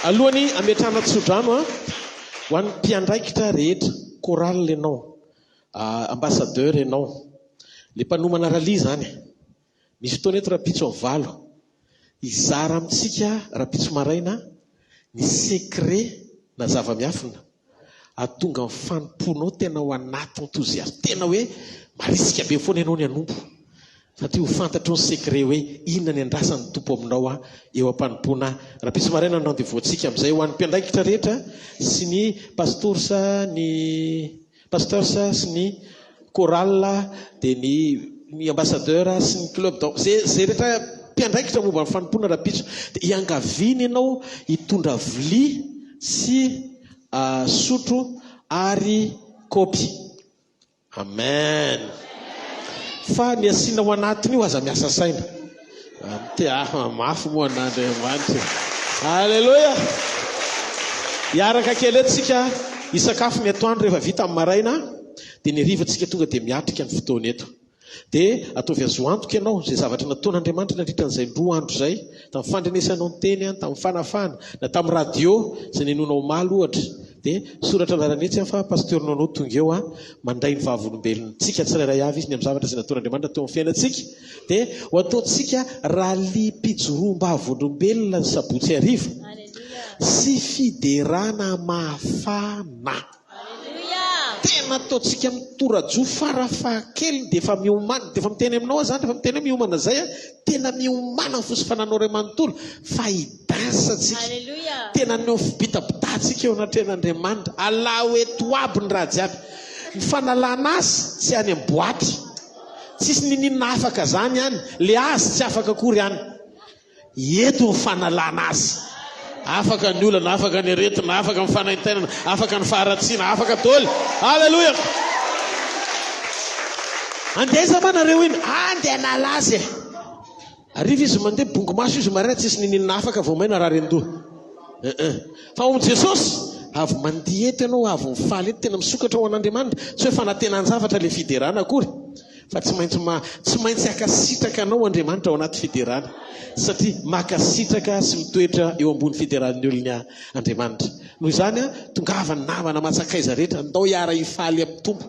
Alohany ametrahana tsodrano ho an'ny mpiandraikitra rehetra, choral ianao, ambassadeur ianao, le mpanomana rally zany. Misy fotoana eto rapitso amin'ny valo. Izara amintsika rapitso maraina ny secret na zava-miafina atonga amin'ny fanomponao tena ho anaty enthousiasme. Tena hoe marisika be foana ianao ny anompo. Satria ho fantatro ny secret hoe inona ny andrasan'ny tompo aminao eo am-panompona rapitso maraina no andevoantsika amin'izay ho an'ny mpiandraikitra rehetra sy ny pastorsa sy ny choral dia ny ambassadeur sy ny club zay rehetra mpiandraikitra momba ny fanompona rapitso dia iangaviana ianao hitondra vilia sy sotro ary kopy. Amen. Fa ny asiana ho anatiny io aza miasa saina. Mafy moa an'Andriamanitra. Halleluja. Iaraka kely etsika isakafo ny atoandro rehefa vita amin'ny maraina dia ny harivantsika tonga dia miatrika ny fotoana eto. Dia ataovy azo antoka ianao izay zavatra nataon'Andriamanitra nandritran'izay 2 andro izay tamin'ny fandrenesanao ny teny tamin'ny fanafana na tamin'ny radio izay nenonao maly ohatra. Dia soratra anaranetsy fa pasteurnao anao tonga eo mandray ny vavolombelona tsika tsirairay avy izy ny amin'ny zavatra izay nataon'Andriamanitra teo amin'ny fiainantsika. Dia ho ataontsika rally mpijoroam-bavolombelona ny sabotsy hariva sy fiderana mafana. Tena ataontsika mitorajo farafahakely dia efa miomana dia efa miteny aminao zany efa miteny miomana zay tena miomana ny fosy fananao ray manontolo fa hidansatsika tena neo fibitabitatsika eo anatren'Andriamanitra ala oeto aby ny raha jiaby ny fanalana azy tsy any amin'ny boaty tsisy nininona afaka zany any le azy tsy afaka akory any eto ny fanalana azy. Afaka ny olana, afaka ny aretina, afaka ny fanaintenana, afaka ny faharatsiana, afaka toly. Halleluja. Andeza manareo iny andeha nalazy. Ariva izy mandeha bongomaso izy marina tsisy nininona afaka vao maina raha rendoha. Fa ao Jesosy avy mandiha eto ianao avy mifaly eto tena misokatra ho an'Andriamanitra tsy hoe fanatenany zavatra le fiderana akory fa tsy maintsy akasitraka anao Andriamanitra ao anaty fiderana satria makasitraka sy mitoetra eo ambony fideran'ny olona Andriamanitra. Noho izany tongava ny namana matsakaiza rehetra ndao hiara hifaly ampitompo.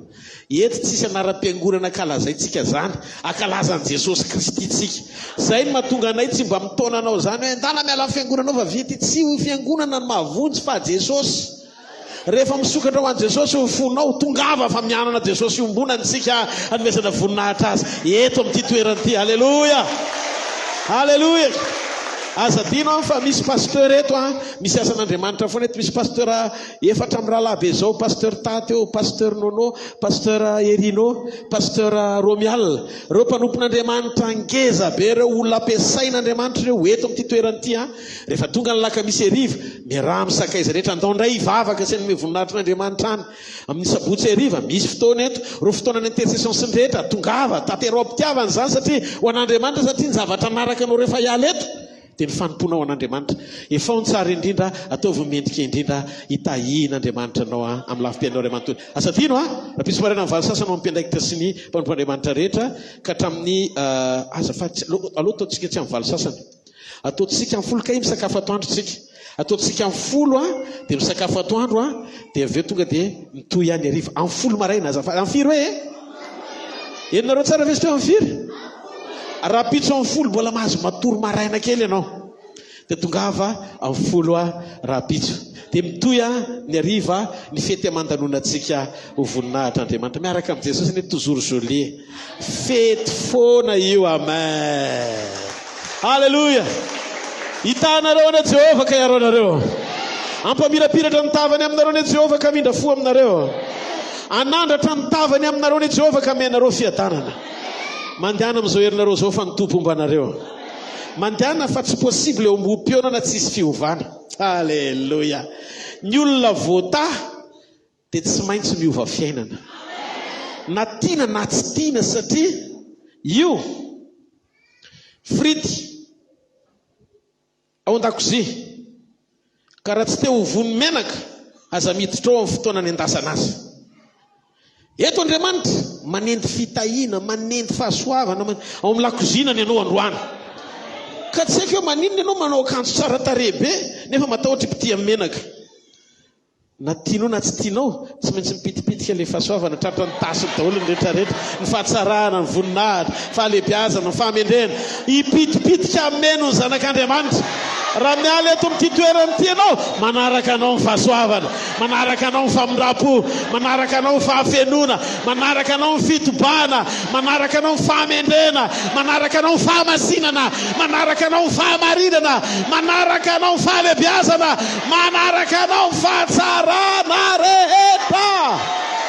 Eto tsisy anaram-piangonana kalazaintsika zany, akalazan Jesosy Kristy tsika. Zay no mahatonga anay tsy mba mitona anao zany hoe ndana miala amin'ny fiangonanao fa vety, tsy ho fiangonana ny mahavonjy fa Jesosy. Rehefa misokatra ho an Jesosy ho fonao, tongava fa mianana Jesosy iombonany tsika anomezana voninahitra azy eto amin'ity toerana ity. Haleluya, haleluya. Aza dino fa misy pasteur eto misy asan'Andriamanitra foana eto. Misy pasteur efatra amin'ny rahalahy zao: pasteur Tateo, pasteur Nono, pasteur Erino, pasteur Romial. Reo mpanompon'Andriamanitra ngeza be reo, olona ampiasain'Andriamanitra reo eto amin'ity toerana ity. Rehefa tonga ny laka misy hariva, miarahaba sakaiza rehetra andao ndray hivavaka sy ny voninahitrin'Andriamanitra any. Amin'ny sabotsy hariva misy fotoana eto, reo fotoana ny intercession sy ny rehetra tongava tatero am-pitiavana zany satria ho an'Andriamanitra, satria ny zavatra naraka anao rehefa hiala eto dia ny fanompoana ao an'Andriamanitra. Efa ho tsara indrindra, ataovy mendrika indrindra, hitahian'Andriamanitra anao amin'ny lafi-piainao ray manontolo. Asa dino raha pisy marena ny valo sasana mampiandraikitra sy ny mpanompoan'Andriamanitra rehetra ka hatramin'ny aloha ataotsika tsy amin'ny valo sasana, ataotsika amin'ny folo kay misakafo atoandro tsika. Ataotsika amin'ny folo dia misakafo atoandro dia avy eo tonga dia mitoy any hariva amin'ny folo maraina. Amin'ny firy hoe enonareo tsara vesy teo amin'ny firy? Raha pitso amin'ny folo mbola mahazo matory maraina kely ianao dia tongava amin'ny folo raha pitso dia mitoy ny hariva ny fety aman-danonantsika ho voninahitr'Andriamanitra miaraka amin'ny Jesosy. Ny toujours jolie fety foana io. Amen, haleluya. Hitanareo na Jehovah ka iaro anareo, ampamirapiratra ny tavany aminareo ny Jehovah ka mindra fo aminareo, anandratra ny tavany aminareo ny Jehovah ka menareo fiadanana. Mandehana amin'izao herinareo zao fa ny tompo ombanareo. Mandehana fa tsy possible eo ambom-pionana tsisy fiovana. Haleluya. Ny olona voata dia tsy maintsy miova fiainana, na tiana na tsy tiana, satria io frity ao an-dakozia ka raha tsy te ho vony menaka aza miditra ao amin'ny fotoana ny endasana azy. Eto Andriamanitra manendy fitahiana, manendy fahasoavana ao amin'ny lakozinany ianao androany. Ka tsy haiko hoe maninona ianao manao akanjo tsara tarebe nefa matahotra ipiti amin'ny menaka. Na tianao na tsy tianao, tsy maintsy mipitipitika ilay fahasoavana tratra ny tasiny daholo ny rehetrarehetra, ny fahatsarana, ny voninahitra, fahalebiazana, ny fahamendrena, ipitipitika amin'ny meno ny zanak'Andriamanitra. Raha miala eto amin'ity toerana ity ianao, manaraka anao ny fahasoavana, manaraka anao ny famindrapo, manaraka anao ny fahafenona, manaraka anao ny fitobana, manaraka anao ny fahamendrena, manaraka anao ny fahamasinana, manaraka anao ny fahamarinana, manaraka anao ny fahalebiazana, manaraka anao ny fahatsarana rehetra.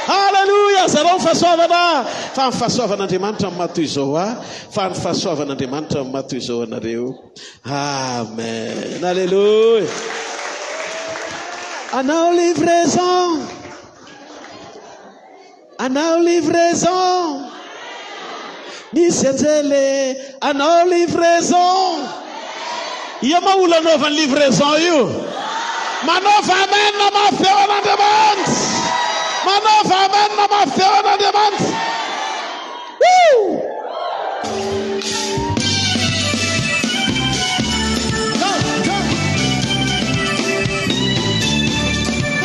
Haleluya. Zarao ny fahasoavana, fa ny fahasoavan'Andriamanitra matoy izao fa ny fahasoavan'Andriamanitra matoy izao anareo. Amen, alléluia. Anao livraison, anao livraison, misy anjely anao livraison. Ia maola anaova ny livraison io, manaova amen na mafy eo an'Andriamanitra, manaova amen na mafy eo an'Andriamanitra.